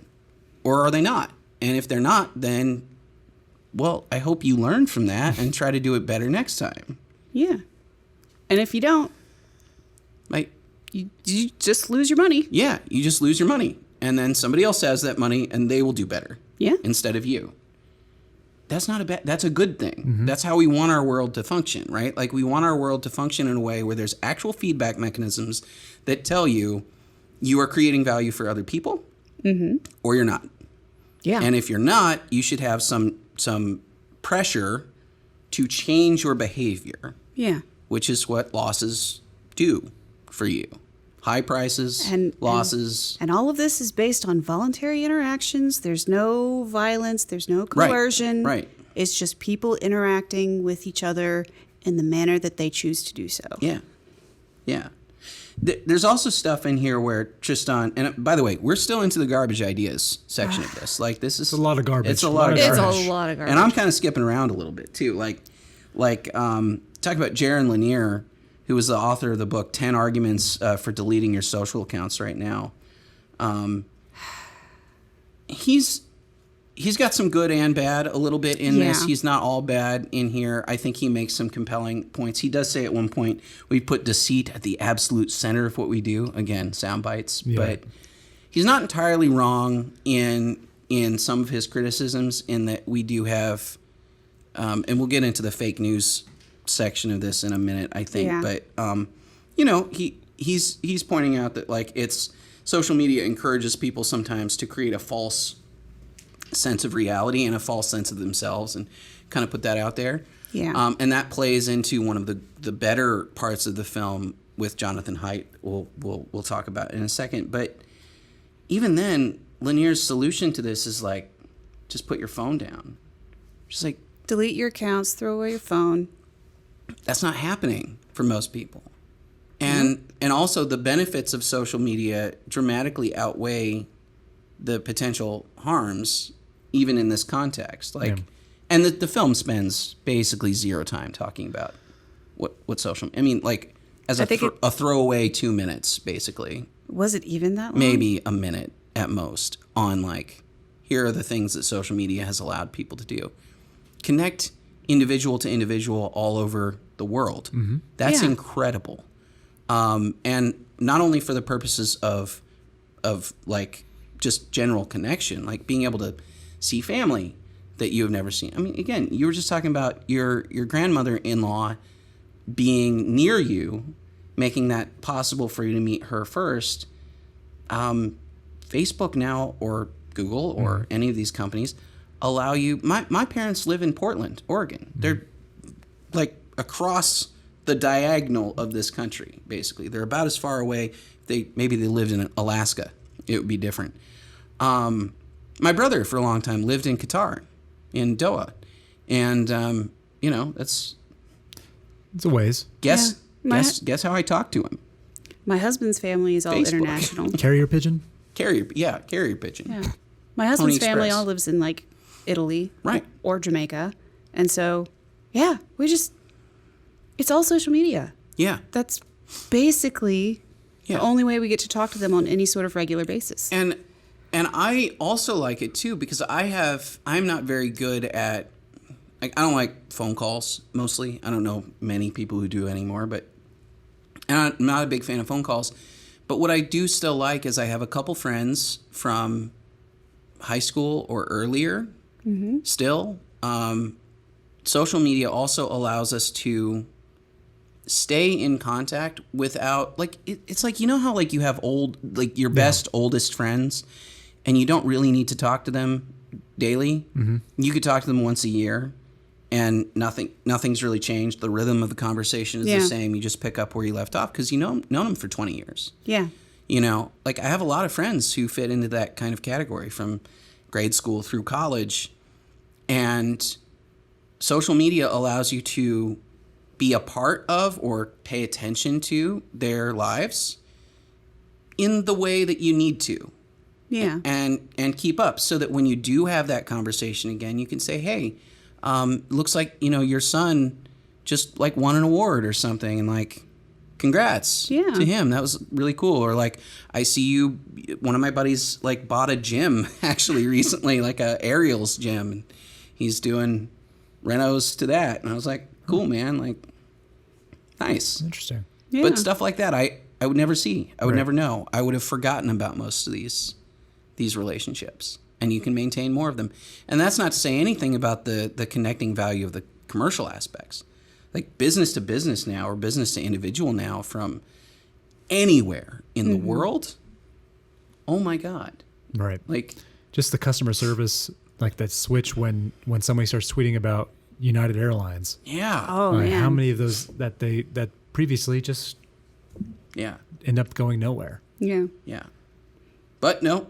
Or are they not? And if they're not, then, well, I hope you learn from that and try to do it better next time. Yeah. And if you don't, Like, you just lose your money. yeah, you just lose your money. And then somebody else has that money and they will do better. Yeah. Instead of you. That's not a bad, that's a good thing. That's how we want our world to function, right? Like, we want our world to function in a way where there's actual feedback mechanisms that tell you are creating value for other people or you're not. Yeah. And if you're not, you should have some pressure to change your behavior. Yeah. Which is what losses do for you. High prices, losses. And all of this is based on voluntary interactions. There's no violence. There's no coercion. Right. It's just people interacting with each other in the manner that they choose to do so. Yeah. Yeah. There's also stuff in here where Tris-TAHN, and by the way, we're still into the garbage ideas section of this. Like, this is It's a lot of garbage. It's a lot of It's garbage. a lot of garbage. And I'm kind of skipping around a little bit too. Talk about Jaron Lanier, who was the author of the book 10 Arguments for Deleting Your Social Accounts right now. He's got some good and bad a little bit in this. He's not all bad in here. I think he makes some compelling points. He does say at one point, we put deceit at the absolute center of what we do. Again, sound bites. Yeah. But he's not entirely wrong in some of his criticisms, in that we do have, and we'll get into the fake news section of this in a minute, I think. Yeah. But, he's pointing out that, like, social media encourages people sometimes to create a false sense of reality and a false sense of themselves, and kind of put that out there. Yeah. And that plays into one of the better parts of the film with Jonathan Haidt. We'll talk about it in a second. But even then, Lanier's solution to this is like, just put your phone down. Just like, delete your accounts, throw away your phone. that's not happening for most people. And also, the benefits of social media dramatically outweigh the potential harms, even in this context. And the film spends basically zero time talking about what social. I mean, like, as a throwaway 2 minutes, basically. Was it even that long? Maybe a minute at most, on, like, here are the things that social media has allowed people to do. Connect individual to individual all over the world. That's incredible. And not only for the purposes of like, just general connection, like being able to see family that you have never seen. I mean, again, you were just talking about your grandmother-in-law being near you, making that possible for you to meet her first. Facebook now, or Google, or any of these companies allow you. My parents live in Portland, Oregon. They're like across the diagonal of this country, basically. They're about as far away. Maybe they lived in Alaska. It would be different. My brother, for a long time, lived in Qatar, in Doha. And, it's a ways. Guess how I talk to him. My husband's family is all Facebook. international. Carrier pigeon? Carrier pigeon. Yeah. My husband's Pony family Express. all lives in, like, Italy. Right. Or Jamaica. And so, yeah, it's all social media. Yeah. That's basically the only way we get to talk to them on any sort of regular basis. And I also like it too, because I'm not very good at, like, I don't like phone calls mostly. I don't know many people who do anymore, and I'm not a big fan of phone calls. But what I do still like is I have a couple friends from high school or earlier still. Social media also allows us to stay in contact without, like, it's like, you know how, like, you have your best, oldest friends, and you don't really need to talk to them daily? You could talk to them once a year, and nothing's really changed. The rhythm of the conversation is the same. You just pick up where you left off because you known them for 20 years. Yeah. You know, like, I have a lot of friends who fit into that kind of category from grade school through college, and social media allows you to be a part of or pay attention to their lives in the way that you need to. Yeah. And keep up so that when you do have that conversation again, you can say, hey, looks like, you know, your son just, like, won an award or something, and, like, congrats to him. That was really cool. Or, like, I see one of my buddies, like, bought a gym actually recently, like a Ariel's gym, and he's doing renos to that. And I was like, cool, man. Like, nice. Interesting. Yeah. But stuff like that, I would never see. I would never know. I would have forgotten about most of these relationships. And you can maintain more of them. And that's not to say anything about the connecting value of the commercial aspects. Like, business to business now, or business to individual now, from anywhere in the world. Oh my God. Right. Like, just the customer service, like that switch when somebody starts tweeting about United Airlines. yeah. Oh, Like, man. how many of those that previously just Yeah. end up going nowhere? Yeah. Yeah. But no.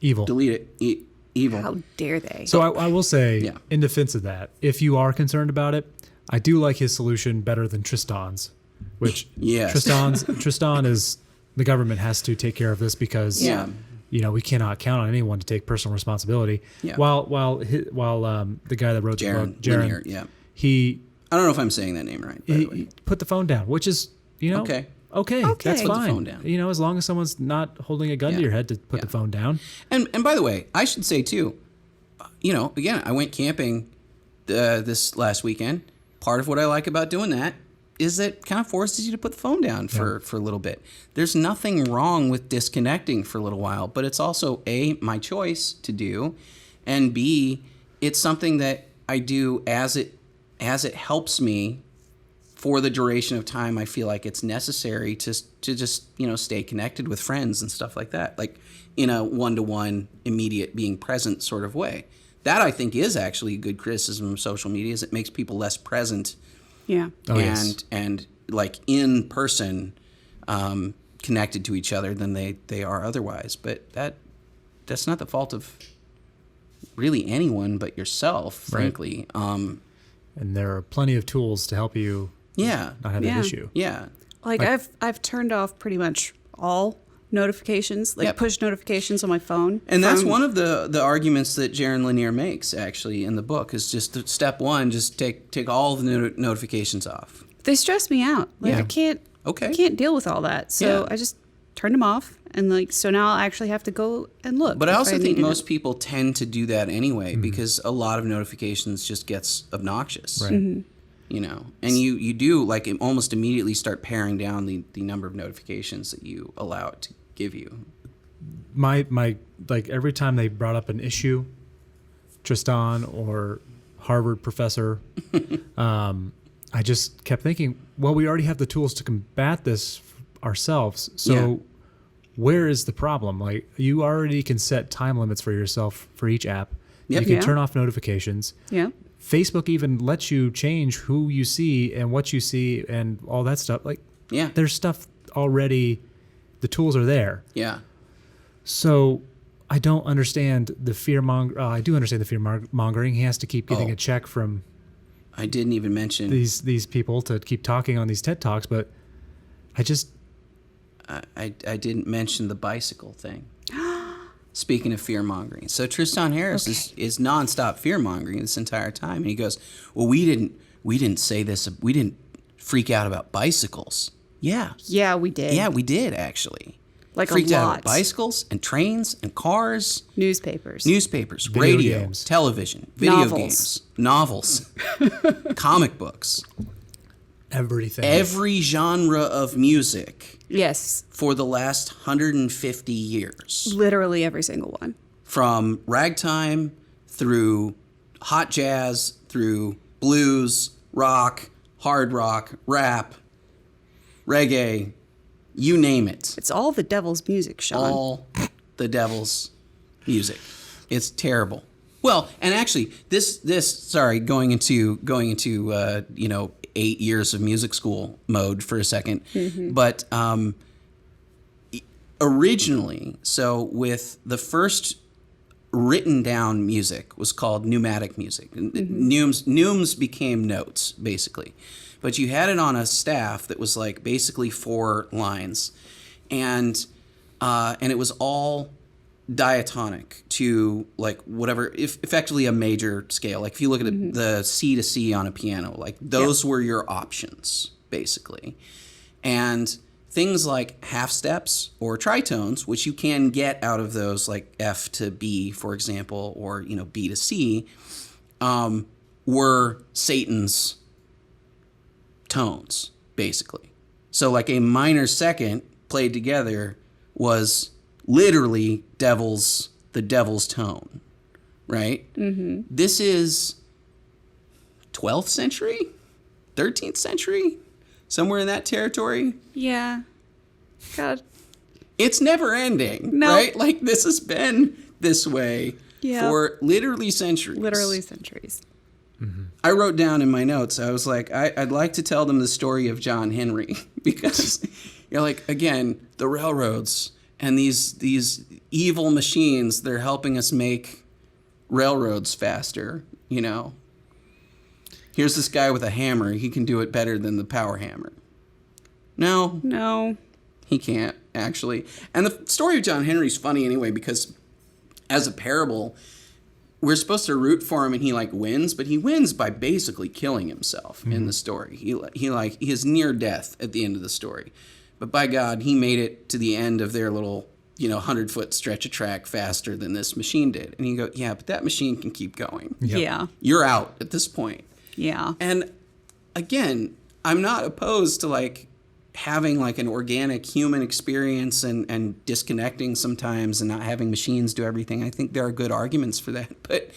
Evil. Delete it. Evil. How dare they? So I will say, Yeah. in defense of that, if you are concerned about it, I do like his solution better than Tris-TAHN's, which Yes. Tris-TAHN is, the government has to take care of this because Yeah. you know, we cannot count on anyone to take personal responsibility. Yeah. While the guy that wrote the book, Jaron, yeah. he I don't know if I'm saying that name right, by the way. he put the phone down, which is, you know, Okay. okay, Okay. that's Put the fine. phone down. You know, as long as someone's not holding a gun to Yeah. your head to put Yeah. the phone down. And by the way, I should say too, you know, again, I went camping this last weekend. Part of what I like about doing that is it kind of forces you to put the phone down for a little bit. There's nothing wrong with disconnecting for a little while, but it's also A, my choice to do, and B, it's something that I do as it helps me for the duration of time I feel like it's necessary to just, you know, stay connected with friends and stuff like that, like in a one-to-one, immediate, being present sort of way. That, I think, is actually a good criticism of social media, is it makes people less present Yeah. Oh, yes. and like in person, connected to each other than they are otherwise. But that's not the fault of really anyone but yourself, frankly. And there are plenty of tools to help you Yeah. not have Yeah. that issue. Yeah. Like, I've turned off pretty much all notifications, like Yep. push notifications on my phone. And that's from- one of the arguments that Jaron Lanier makes, actually, in the book, is just step one, just take all the notifications off. They stress me out. Like, Yeah. I can't Okay. deal with all that. So Yeah. I just turned them off, and like, so now I actually have to go and look. But I if also think need to know. most people tend to do that anyway, because a lot of notifications just gets obnoxious. Right. You know, and you do, like, almost immediately start paring down the number of notifications that you allow it to give you. My like every time they brought up an issue, Tris-TAHN or Harvard professor, I just kept thinking, well, we already have the tools to combat this ourselves. So Yeah. where is the problem? Like, you already can set time limits for yourself for each app. Yep. You can Yeah. turn off notifications. Yeah. Facebook even lets you change who you see and what you see and all that stuff. Like, Yeah. there's stuff already, the tools are there. Yeah. So I don't understand the I do understand the fear-mongering. He has to keep getting Oh. a check from I didn't even mention. these people to keep talking on these TED Talks, but I just I didn't mention the bicycle thing. Speaking of fear-mongering. So Tris-TAHN Harris is nonstop fear-mongering this entire time. And he goes, well, we didn't say this. We didn't freak out about bicycles. Yeah. Yeah, we did. Yeah, we did, actually. Like, Freaked a out lot. about bicycles and trains and cars, Newspapers. newspapers, Video radio, games. television, video Novels. games, novels, comic books, everything. every genre of music Yes. for the last 150 years. Literally every single one. From ragtime through hot jazz through blues, rock, hard rock, rap, reggae, you name it. It's all the devil's music, Sean. All the devil's music. It's terrible. Well, and actually, going into 8 years of music school mode for a second, but originally, so with the first written down music was called pneumatic music. Neumes became notes, basically. But you had it on a staff that was like basically 4 lines. And it was all diatonic to like whatever, effectively a major scale. Like if you look at the C to C on a piano, like those were your options, basically. And things like half steps or tritones, which you can get out of those, like F to B, for example, or B to C, were Satan's tones, basically. So like a minor second played together was literally the devil's tone, right? This is 12th century, 13th century, somewhere in that territory. Yeah. God. It's never ending, No. right? Like this has been this way for literally centuries. Literally centuries. I wrote down in my notes, I was like, I'd like to tell them the story of John Henry because you're like, again, the railroads and these evil machines, they're helping us make railroads faster, Here's this guy with a hammer. He can do it better than the power hammer. No, he can't, actually. And the story of John Henry is funny anyway because as a parable, we're supposed to root for him and he like wins, but he wins by basically killing himself in the story. He is near death at the end of the story. But by God, he made it to the end of their little, 100-foot stretch of track faster than this machine did. And you go, yeah, but that machine can keep going. Yep. Yeah. You're out at this point. Yeah. And again, I'm not opposed to like having like an organic human experience and disconnecting sometimes and not having machines do everything. I think there are good arguments for that, but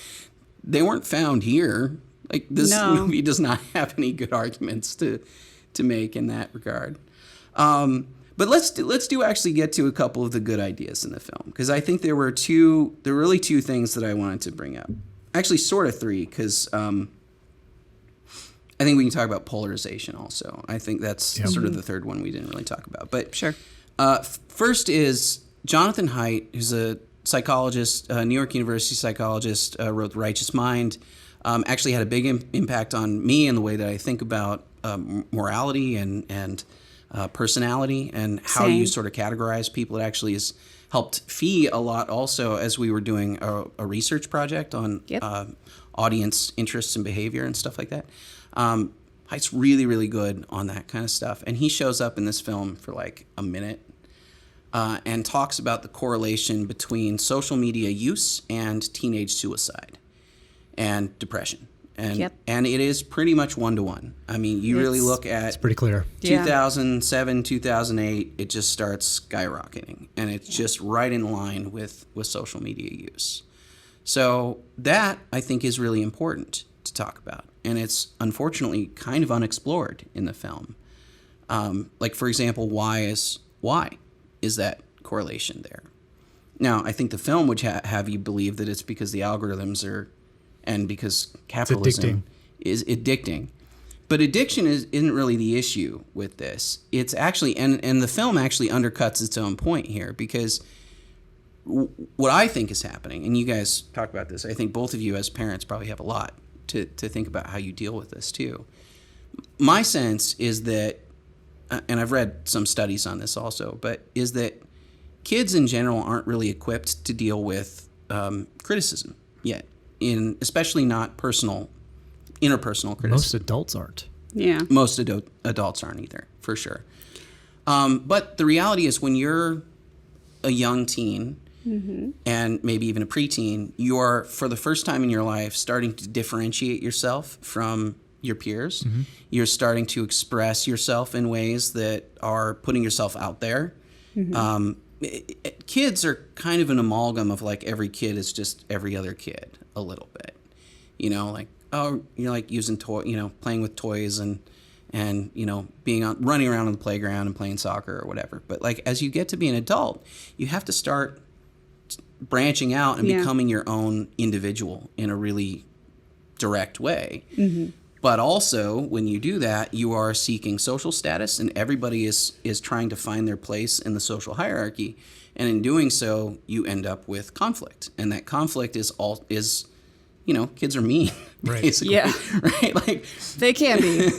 they weren't found here. Like this movie does not have any good arguments to make in that regard. But let's actually get to a couple of the good ideas in the film, because I think there were really two things that I wanted to bring up. Actually, sort of 3, because I think we can talk about polarization also. I think that's sort of the third one we didn't really talk about. But Sure. First is Jonathan Haidt, who's a psychologist, New York University psychologist, wrote The Righteous Mind. Actually had a big impact on me in the way that I think about morality and personality and how you sort of categorize people. It actually has helped Fee a lot also as we were doing a research project on audience interests and behavior and stuff like that. Height's really, really good on that kind of stuff. And he shows up in this film for like a minute and talks about the correlation between social media use and teenage suicide and depression. And it is pretty much 1-to-1. I mean, you really look at... It's pretty clear. 2007, 2008, it just starts skyrocketing. And it's just right in line with social media use. So that, I think, is really important to talk about. And it's unfortunately kind of unexplored in the film. Like, for example, why is that correlation there? Now, I think the film would have you believe that it's because the algorithms are... and because capitalism is addicting. But addiction isn't really the issue with this. It's actually, and the film actually undercuts its own point here, because what I think is happening, and you guys talk about this, I think both of you as parents probably have a lot to think about how you deal with this too. My sense is that, and I've read some studies on this also, but is that kids in general aren't really equipped to deal with criticism yet. Especially not interpersonal criticism. Most adults aren't. Yeah. Most adults aren't either, for sure. But the reality is when you're a young teen and maybe even a preteen, you're, for the first time in your life, starting to differentiate yourself from your peers. You're starting to express yourself in ways that are putting yourself out there. Kids are kind of an amalgam of like every kid is just every other kid a little bit. you know, like, oh, you're like using playing with toys and running around on the playground and playing soccer or whatever. But like, as you get to be an adult, you have to start branching out and becoming your own individual in a really direct way. Mm-hmm. But also, when you do that, you are seeking social status, and everybody is trying to find their place in the social hierarchy. And in doing so, you end up with conflict. And that conflict is kids are mean, right. basically. Yeah. Right? Like, They can be.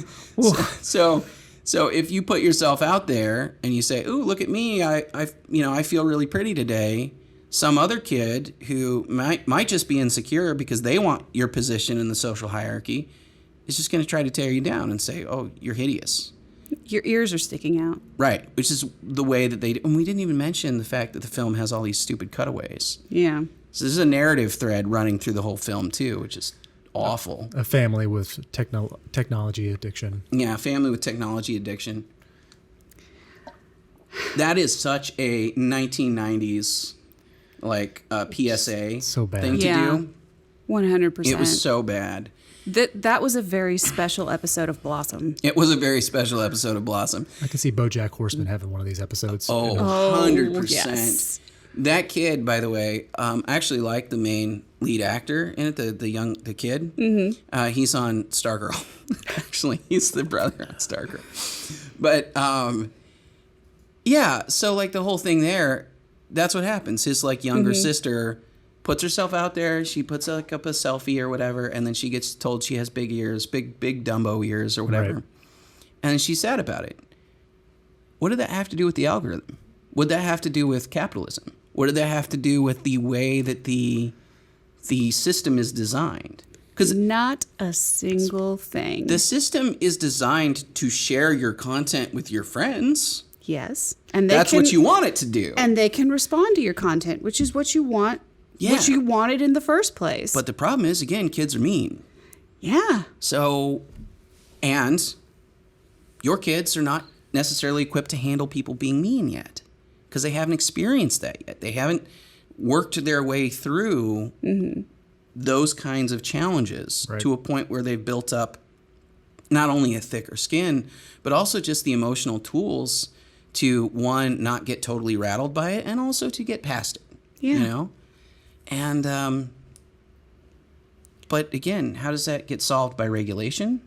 so if you put yourself out there and you say, "Ooh, look at me. I feel really pretty today." Some other kid who might just be insecure because they want your position in the social hierarchy is just going to try to tear you down and say, "Oh, you're hideous." Your ears are sticking out. Right, which is the way that and we didn't even mention the fact that the film has all these stupid cutaways. Yeah. So there's a narrative thread running through the whole film too, which is awful. A family with technology addiction. Yeah, family with technology addiction. That is such a 1990s PSA So bad. thing to do. 100%. It was so bad. That was a very special episode of Blossom. It was a very special episode of Blossom. I can see BoJack Horseman having one of these episodes. Oh, 100%. Yes. That kid, by the way, I actually like the main lead actor in it, the kid. Mm-hmm. He's on Stargirl. Actually, he's the brother on Stargirl. But, yeah, so, like, the whole thing there, that's what happens. His, like, younger sister puts herself out there. She puts, like, up a selfie or whatever, and then she gets told she has big ears, big Dumbo ears or whatever. Right. And she's sad about it. What did that have to do with the algorithm? What did that have to do with capitalism? What did that have to do with the way that the system is designed? Because not a single thing. the system is designed to share your content with your friends. Yes. And That's what you want it to do. And they can respond to your content, which is what you want. Yeah. What you wanted in the first place. But the problem is, again, kids are mean. yeah. So, and your kids are not necessarily equipped to handle people being mean yet because they haven't experienced that yet. They haven't worked their way through those kinds of challenges Right. to a point where they've built up not only a thicker skin, but also just the emotional tools to, one, not get totally rattled by it, and also to get past it. Yeah. You know? And, but again, how does that get solved by regulation?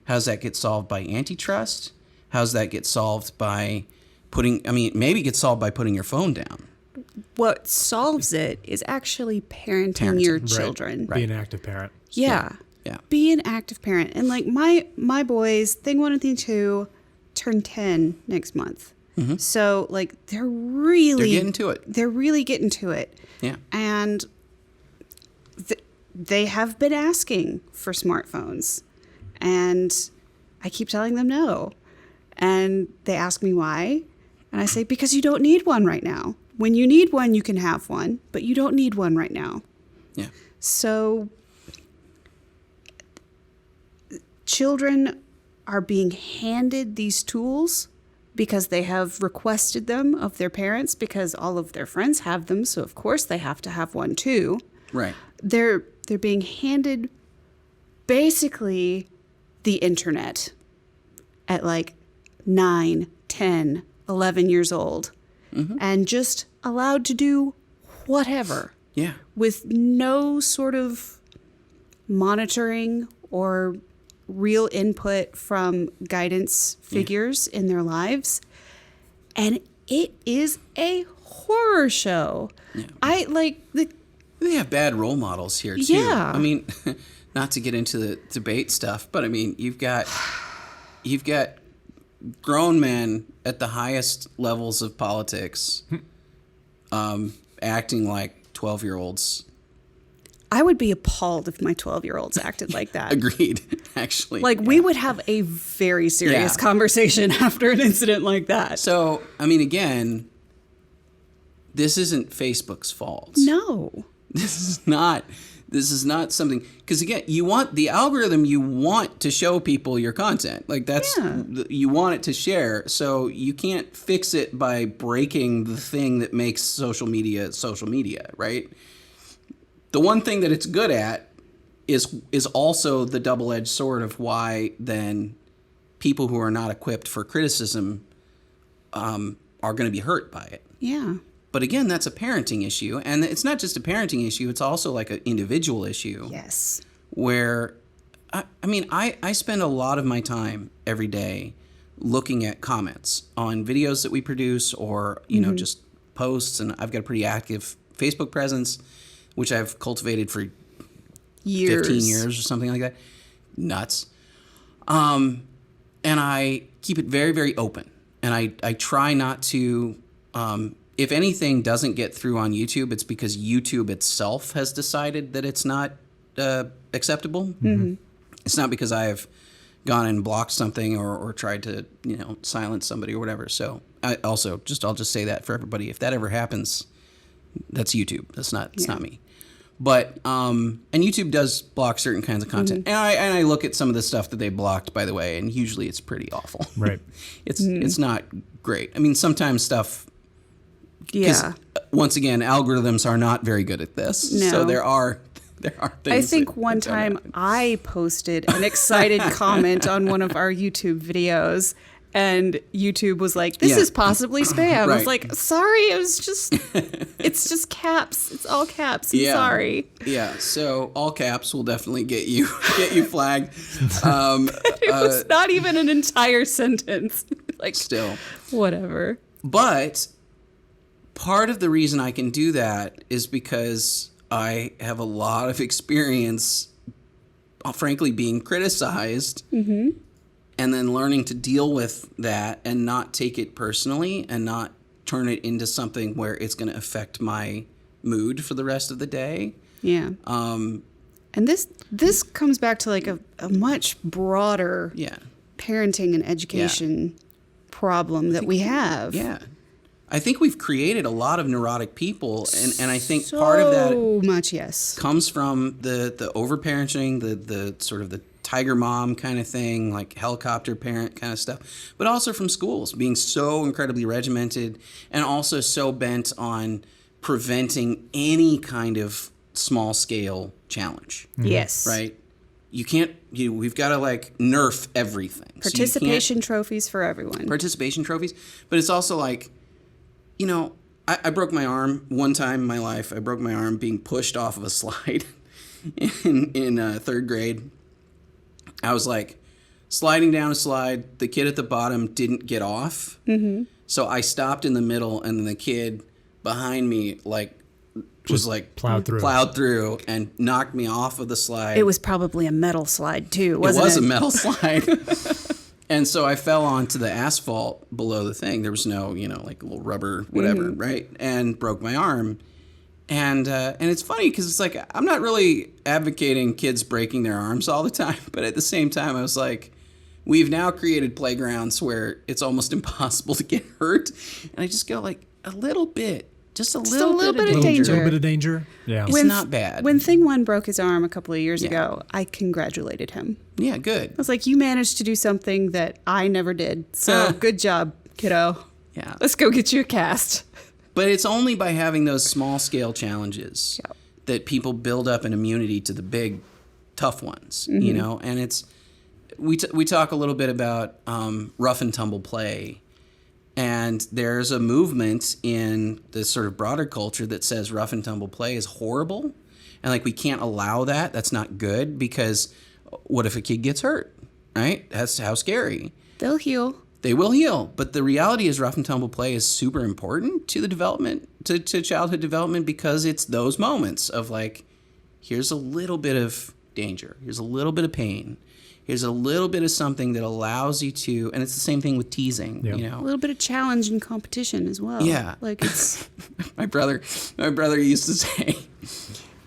How does that get solved by antitrust? How does that get solved by maybe it gets solved by putting your phone down. What solves it is actually parenting your Right. children. Be an active parent. Yeah. Yeah. Be an active parent. And like my boys, thing 1 and thing 2, turn 10 next month. Mm-hmm. So like they're getting to it. They're really getting to it. Yeah. And they have been asking for smartphones. And I keep telling them no. And they ask me why. And I say, because you don't need one right now. When you need one, you can have one, but you don't need one right now. Yeah. So children are being handed these tools because they have requested them of their parents, because all of their friends have them. So of course they have to have one too. Right. They're being handed basically the internet at like 9, 10, 11 years old, and just allowed to do whatever. Yeah. With no sort of monitoring or real input from guidance figures in their lives. And it is a horror show. Yeah. I like the They have bad role models here too. Yeah. I mean, not to get into the debate stuff, but I mean, you've got grown men at the highest levels of politics acting like 12-year-olds. I would be appalled if my 12-year-olds acted like that. Agreed, actually. Like, we would have a very serious Yeah. conversation after an incident like that. So, I mean, again, this isn't Facebook's fault. No. This is not something, because again, you want the algorithm, you want to show people your content. Like that's, Yeah. you want it to share. So you can't fix it by breaking the thing that makes social media, right? The one thing that it's good at is also the double-edged sword of why then people who are not equipped for criticism are going to be hurt by it. Yeah. But again, that's a parenting issue. And it's not just a parenting issue. It's also like an individual issue. Yes. Where, I spend a lot of my time every day looking at comments on videos that we produce or, just posts. And I've got a pretty active Facebook presence, which I've cultivated for Years. 15 years or something like that. Nuts. And I keep it very, very open. And I try not to, if anything doesn't get through on YouTube, it's because YouTube itself has decided that it's not acceptable. Mm-hmm. It's not because I have gone and blocked something or tried to, silence somebody or whatever. So I'll just say that for everybody. If that ever happens, that's YouTube. It's not me. But and YouTube does block certain kinds of content, and I look at some of the stuff that they blocked, by the way, and usually it's pretty awful. Right. It's not great. I mean, sometimes stuff. Yeah. Once again, algorithms are not very good at this. No. So there are things. I think one time I posted an excited comment on one of our YouTube videos. And YouTube was like, this is possibly spam. I was Right. like, sorry, it's just caps. It's all caps. I'm sorry. Yeah, so all caps will definitely get you flagged. It was not even an entire sentence. Like, Still. whatever. But part of the reason I can do that is because I have a lot of experience, frankly, being criticized. Mm-hmm. And then learning to deal with that and not take it personally and not turn it into something where it's going to affect my mood for the rest of the day. Yeah. And this comes back to like a much broader parenting and education problem that we have. Yeah. I think we've created a lot of neurotic people, and I think part of that so much, yes, comes from the overparenting, the sort of the tiger mom kind of thing, like helicopter parent kind of stuff, but also from schools being so incredibly regimented and also so bent on preventing any kind of small scale challenge. Mm-hmm. Yes, right. You can't. We've got to like nerf everything. Participation trophies for everyone. Participation trophies, but it's also like, I broke my arm one time in my life. I broke my arm being pushed off of a slide in third grade. I was like sliding down a slide. The kid at the bottom didn't get off. Mm-hmm. So I stopped in the middle, and then the kid behind me was plowed through and knocked me off of the slide. It was probably a metal slide too, wasn't it? It was a metal slide. And so I fell onto the asphalt below the thing. There was no, like a little rubber, whatever, right? And broke my arm. And it's funny because it's like, I'm not really advocating kids breaking their arms all the time. But at the same time, I was like, we've now created playgrounds where it's almost impossible to get hurt. And I just go like a little bit. Just a little bit of danger. A little bit of danger. Yeah. It's not bad. When Thing One broke his arm a couple of years ago, I congratulated him. Yeah, good. I was like, you managed to do something that I never did. So good job, kiddo. Yeah. Let's go get you a cast. But it's only by having those small scale challenges that people build up an immunity to the big, tough ones, And it's we talk a little bit about rough and tumble play. And there's a movement in this sort of broader culture that says rough and tumble play is horrible. And like, we can't allow that. That's not good, because what if a kid gets hurt, right? That's how scary. They'll heal. They will heal. But the reality is rough and tumble play is super important to the development, to childhood development, because it's those moments of like, here's a little bit of danger. Here's a little bit of pain. Here's a little bit of something that allows you to, and it's the same thing with teasing, A little bit of challenge and competition as well. Yeah. Like it's my brother used to say,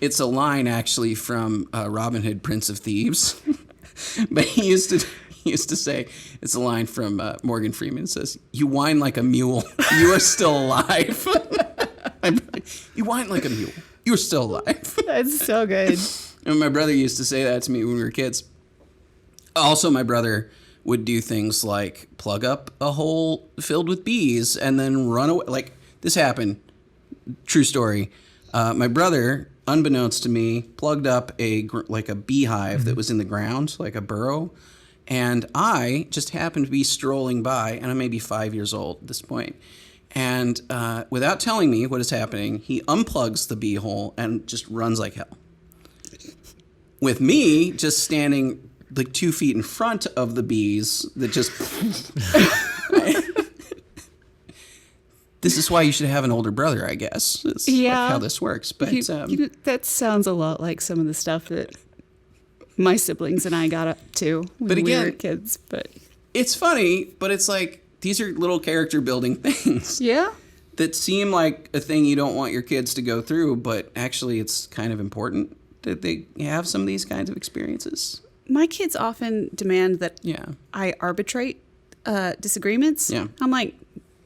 it's a line actually from Robin Hood, Prince of Thieves. But he used to say, it's a line from Morgan Freeman. It says, "You whine like a mule. You are still alive." You whine like a mule. You are still alive. That's so good. And my brother used to say that to me when we were kids. Also, my brother would do things like plug up a hole filled with bees and then run away. Like, this happened, true story. My brother, unbeknownst to me, plugged up a beehive that was in the ground, like a burrow. And I just happened to be strolling by, and I may be 5 years old at this point. And without telling me what is happening, he unplugs the bee hole and just runs like hell. With me just standing like 2 feet in front of the bees that just... This is why you should have an older brother, I guess. It's like how this works. But that sounds a lot like some of the stuff that my siblings and I got up to when we were kids. But it's funny, but it's like these are little character building things. Yeah. That seem like a thing you don't want your kids to go through, but actually it's kind of important that they have some of these kinds of experiences. My kids often demand that I arbitrate disagreements. Yeah. I'm like,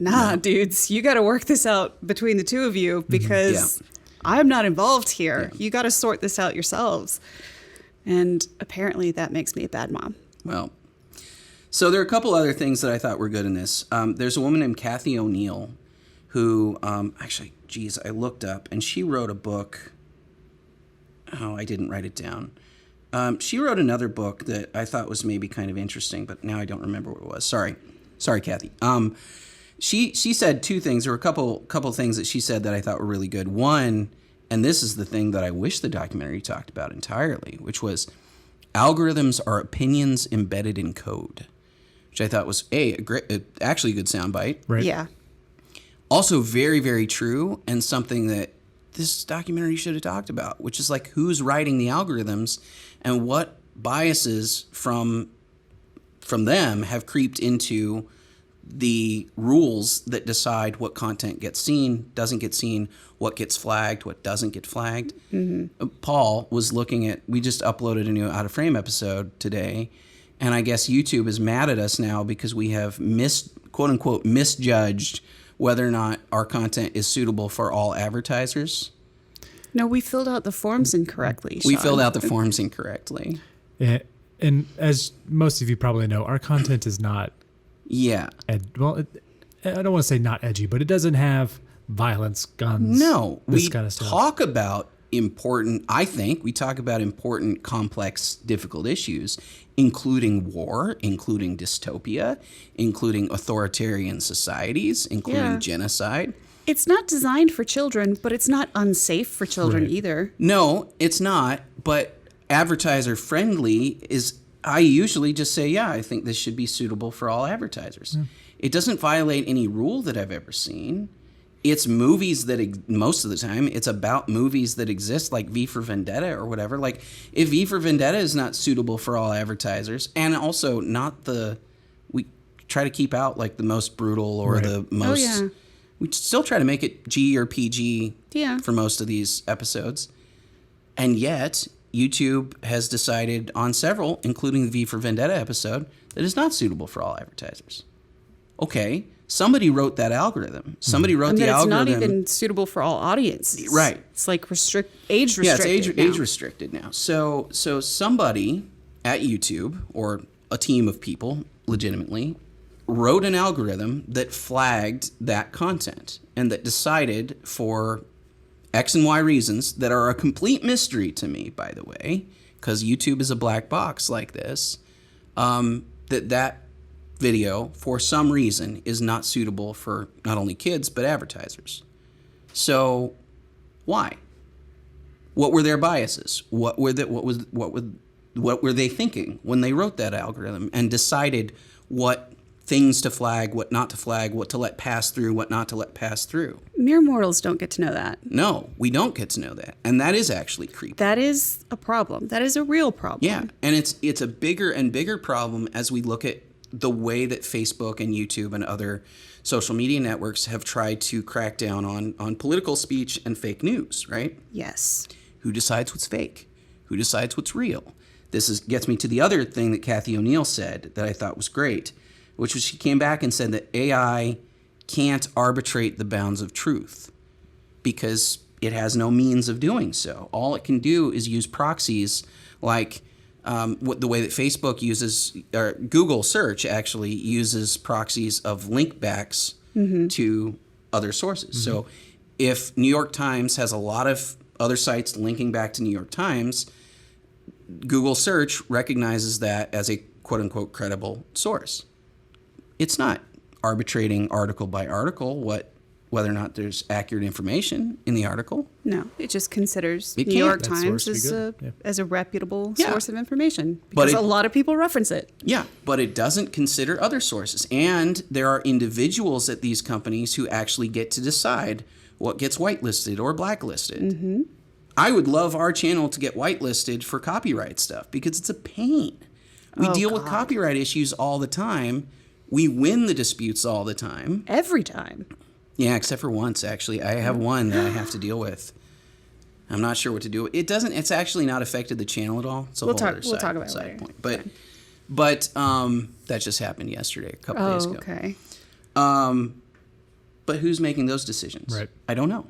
nah, dudes, you got to work this out between the two of you because I'm not involved here. Yeah. You got to sort this out yourselves. And apparently that makes me a bad mom. Well, so there are a couple other things that I thought were good in this. There's a woman named Cathy O'Neill who, I looked up, and she wrote a book. Oh, I didn't write it down. She wrote another book that I thought was maybe kind of interesting, but now I don't remember what it was. Sorry, Cathy. She said two things. There were a couple things that she said that I thought were really good. One, and this is the thing that I wish the documentary talked about entirely, which was algorithms are opinions embedded in code, which I thought was actually a good soundbite. Right. Yeah. Also very, very true, and something that this documentary should have talked about, which is like who's writing the algorithms and what biases from them have creeped into the rules that decide what content gets seen, doesn't get seen, what gets flagged, what doesn't get flagged. Mm-hmm. Paul was looking at, we just uploaded a new Out of Frame episode today, and I guess YouTube is mad at us now because we have quote unquote misjudged whether or not our content is suitable for all advertisers. No, we filled out the forms incorrectly, Sean. We filled out the forms incorrectly. Yeah, and as most of you probably know, our content is not I don't want to say not edgy, but it doesn't have violence, guns. No, this kind of stuff. talk about important, complex, difficult issues, including war, including dystopia, including authoritarian societies, including genocide. It's not designed for children, but it's not unsafe for children either. No, it's not, but advertiser friendly is... I usually just say, I think this should be suitable for all advertisers. Yeah. It doesn't violate any rule that I've ever seen. It's movies that, most of the time, it's about movies that exist, like V for Vendetta or whatever. Like, if V for Vendetta is not suitable for all advertisers, and also we try to keep out, like, the most brutal or the most... We still try to make it G or PG for most of these episodes. And yet... YouTube has decided on several, including the V for Vendetta episode, that it's not suitable for all advertisers. Okay, somebody wrote that algorithm. Somebody wrote the algorithm. It's not even suitable for all audiences. Right. It's like age restricted. Yeah, it's age restricted now. So somebody at YouTube, or a team of people, legitimately, wrote an algorithm that flagged that content and that decided for X and Y reasons that are a complete mystery to me, by the way, because YouTube is a black box like this, that video, for some reason, is not suitable for not only kids, but advertisers. So, why? What were their biases? What were they thinking when they wrote that algorithm and decided what things to flag, what not to flag, what to let pass through, what not to let pass through? Mere mortals don't get to know that. No, we don't get to know that. And that is actually creepy. That is a problem. That is a real problem. Yeah, and it's a bigger and bigger problem as we look at the way that Facebook and YouTube and other social media networks have tried to crack down on political speech and fake news, right? Yes. Who decides what's fake? Who decides what's real? This gets me to the other thing that Cathy O'Neill said that I thought was great, which was she came back and said that AI can't arbitrate the bounds of truth because it has no means of doing so. All it can do is use proxies like the way that Facebook uses, or Google search actually uses proxies of link backs to other sources. Mm-hmm. So if New York Times has a lot of other sites linking back to New York Times, Google search recognizes that as a quote-unquote credible source. It's not arbitrating article by article whether or not there's accurate information in the article. No, it just considers It New can't. York That Times source would be good. as a reputable Yeah. source of information But because it- a lot of people reference it. Yeah, but it doesn't consider other sources. And there are individuals at these companies who actually get to decide what gets whitelisted or blacklisted. Mm-hmm. I would love our channel to get whitelisted for copyright stuff because it's a pain. We deal with copyright issues all the time. We win the disputes all the time. Every time. Yeah, except for once, actually. I have one that I have to deal with. I'm not sure what to do. It's actually not affected the channel at all. It's a We'll whole talk- other we'll talk about it side later. point. But that just happened yesterday, a couple days ago. Okay. But who's making those decisions? Right. I don't know.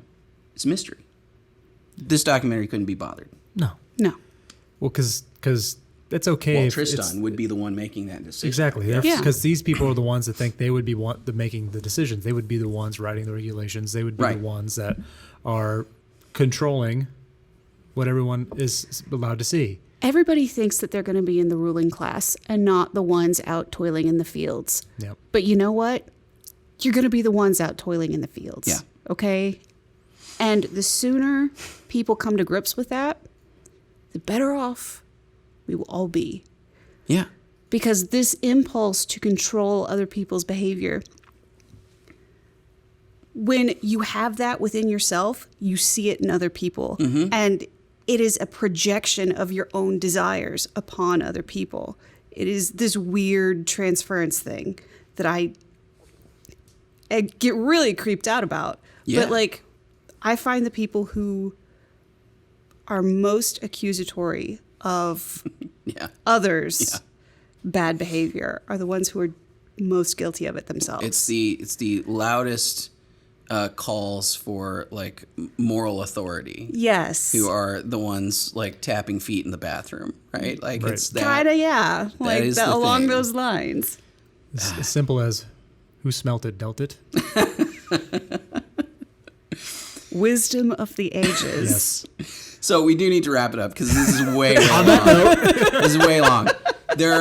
It's a mystery. This documentary couldn't be bothered. No. No. Well, because it's okay. Well, if it's- Tris-TAHN would be the one making that decision. Exactly. Yeah. Because these people are the ones that think they would be making the decisions. They would be the ones writing the regulations. They would be Right. the ones that are controlling what everyone is allowed to see. Everybody thinks that they're going to be in the ruling class and not the ones out toiling in the fields. Yep. But you know what? You're going to be the ones out toiling in the fields. Yeah. Okay? And the sooner people come to grips with that, the better off we will all be. Yeah. Because this impulse to control other people's behavior, when you have that within yourself, you see it in other people. And it is a projection of your own desires upon other people. It is this weird transference thing that I get really creeped out about. Yeah. But like, I find the people who are most accusatory of Yeah. others' Yeah. bad behavior are the ones who are most guilty of it themselves. It's the loudest calls for like moral authority. Yes. Who are the ones like tapping feet in the bathroom, right? Like Right. it's that. Kinda, yeah. Like is that, the along thing. those lines. It's as simple as who smelt it, dealt it. Wisdom of the ages. Yes. So we do need to wrap it up because this is way long. This is way long. There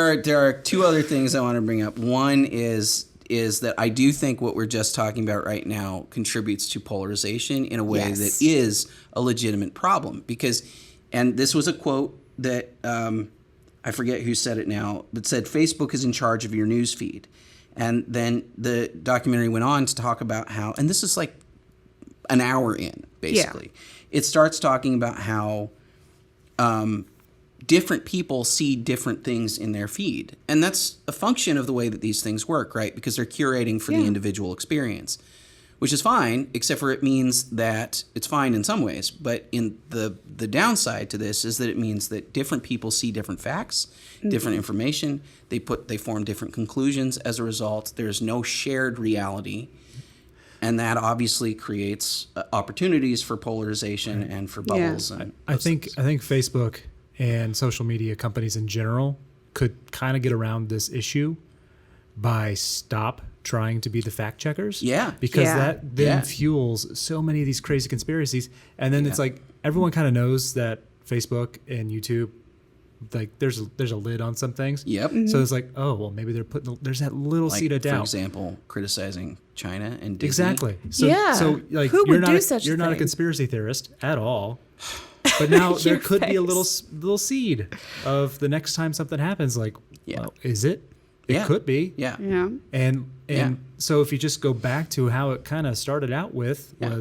are two other things I want to bring up. One is that I do think what we're just talking about right now contributes to polarization in a way Yes. that is a legitimate problem. Because, and this was a quote that I forget who said it now, but said Facebook is in charge of your news feed. And then the documentary went on to talk about how, and this is like an hour in, basically. It starts talking about how different people see different things in their feed. And that's a function of the way that these things work, right? Because they're curating for the Yeah. individual experience, which is fine, except for it means that it's fine in some ways. But in the downside to this is that it means that different people see different facts, different information. They form different conclusions. As a result, there's no shared reality. And that obviously creates opportunities for polarization and for bubbles. Yeah. And I those think things. Facebook and social media companies in general could kind of get around this issue by stop trying to be the fact checkers. Yeah. Because Yeah. that then Yeah. fuels so many of these crazy conspiracies. And then it's Yeah. like everyone kind of knows that Facebook and YouTube, like there's a lid on some things. Yep. So it's like, oh, well, maybe they're putting, there's that little Like, seed of for doubt. example, criticizing China and Disney. Exactly. So, Yeah. So like Who you're would not do such a you're not a thing? conspiracy theorist at all. But now there Your could be a face. little seed of the next time something happens. Like, Yeah. well, is it? It Yeah. could be. Yeah. Yeah. And Yeah. so if you just go back to how it kind of started out with, Yeah.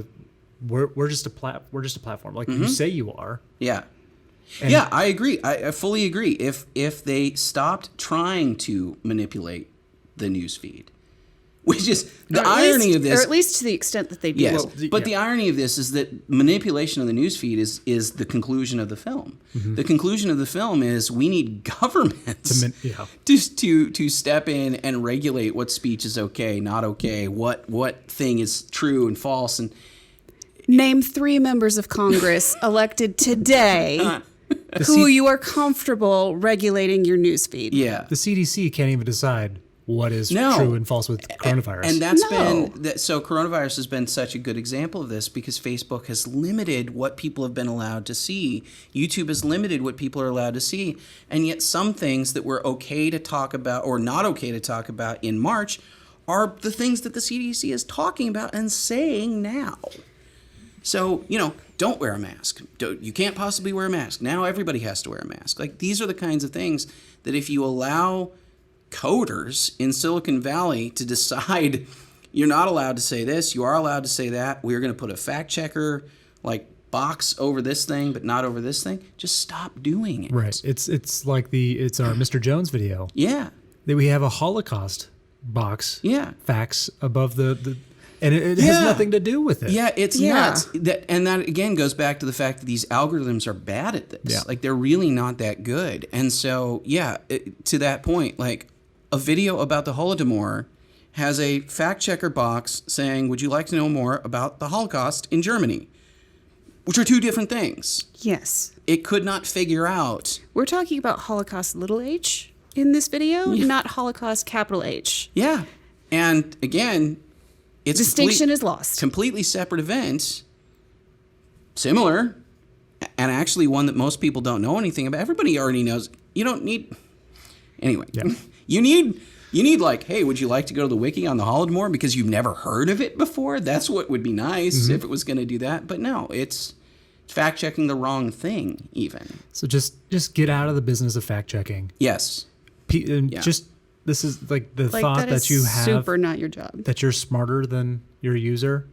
we're just a platform, like you say you are. Yeah. And- Yeah, I agree. I fully agree. If they stopped trying to manipulate the news feed, which is the Or at irony least- of this. Or at least to the extent that they do. Yes, Well, but yeah. the irony of this is that manipulation of the newsfeed is the conclusion of the film. Mm-hmm. The conclusion of the film is we need governments yeah. to step in and regulate what speech is okay, not okay, what thing is true and false, and Name 3 members of Congress elected today who you are comfortable regulating your newsfeed. yeah, The CDC can't even decide what is No. true and false with coronavirus. And that's No. so coronavirus has been such a good example of this because Facebook has limited what people have been allowed to see. YouTube has limited what people are allowed to see. And yet some things that were okay to talk about or not okay to talk about in March are the things that the CDC is talking about and saying now. So, don't wear a mask. You can't possibly wear a mask. Now everybody has to wear a mask. Like, these are the kinds of things that if you allow coders in Silicon Valley to decide you're not allowed to say this, you are allowed to say that, we're going to put a fact checker box over this thing but not over this thing, just stop doing it. Right. It's like it's our Mr. Jones video. Yeah. That we have a Holocaust box. Yeah. Facts above the and it has nothing to do with it. Yeah, it's Yeah. nuts. That again goes back to the fact that these algorithms are bad at this. Yeah. Like, they're really not that good. And so, to that point, a video about the Holodomor has a fact checker box saying, "Would you like to know more about the Holocaust in Germany?" Which are two different things. Yes. It could not figure out. We're talking about Holocaust little h in this video, not Holocaust capital H. Yeah. And again, it's Distinction is lost. completely separate event, similar, and actually one that most people don't know anything about. Everybody already knows. You don't need. Anyway, you need hey, would you like to go to the wiki on the Holodomor because you've never heard of it before? That's what would be nice if it was going to do that. But no, it's fact checking the wrong thing even. So just get out of the business of fact checking. Yes. Just this is the thought is that you have super not your job. that you're smarter than your user,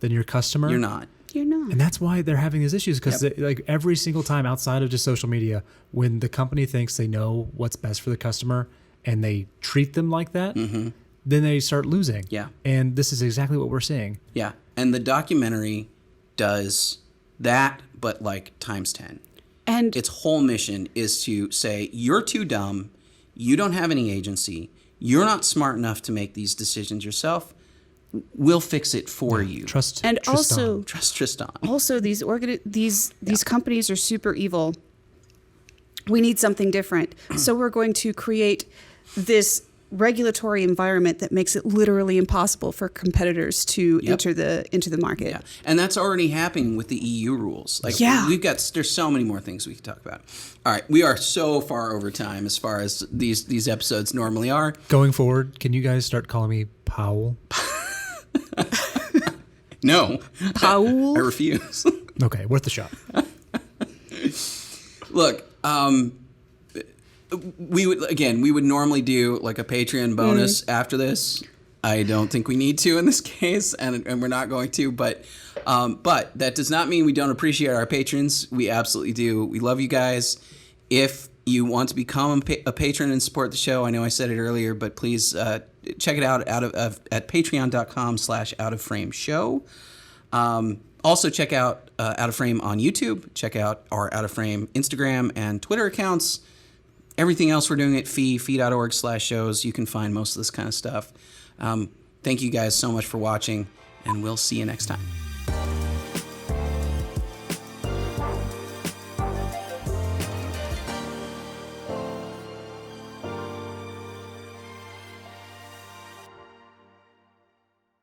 than your customer. You're not. You're not. And that's why they're having these issues because every single time outside of just social media, when the company thinks they know what's best for the customer and they treat them like that, then they start losing. Yeah. And this is exactly what we're seeing. Yeah. And the documentary does that, but times 10. And Its whole mission is to say, you're too dumb. You don't have any agency. You're not smart enough to make these decisions yourself. We'll fix it for you. Trust and Tris-TAHN. also Trust Tris-TAHN. also these companies are super evil. We need something different. So we're going to create this regulatory environment that makes it literally impossible for competitors to enter the market. Yeah, and that's already happening with the EU rules. There's so many more things we can talk about. All right, we are so far over time as far as these episodes normally are. Going forward, can you guys start calling me Powell? No, Paul? I refuse. Okay, worth the shot. Look, we would normally do a Patreon bonus after this. I don't think we need to in this case, and we're not going to. But that does not mean we don't appreciate our patrons. We absolutely do. We love you guys. If you want to become a patron and support the show, I know I said it earlier, but please check it out at patreon.com/outofframeshow. Also, check out Out of Frame on YouTube. Check out our Out of Frame Instagram and Twitter accounts. Everything else we're doing at fee.org/shows. You can find most of this kind of stuff. Thank you guys so much for watching, and we'll see you next time.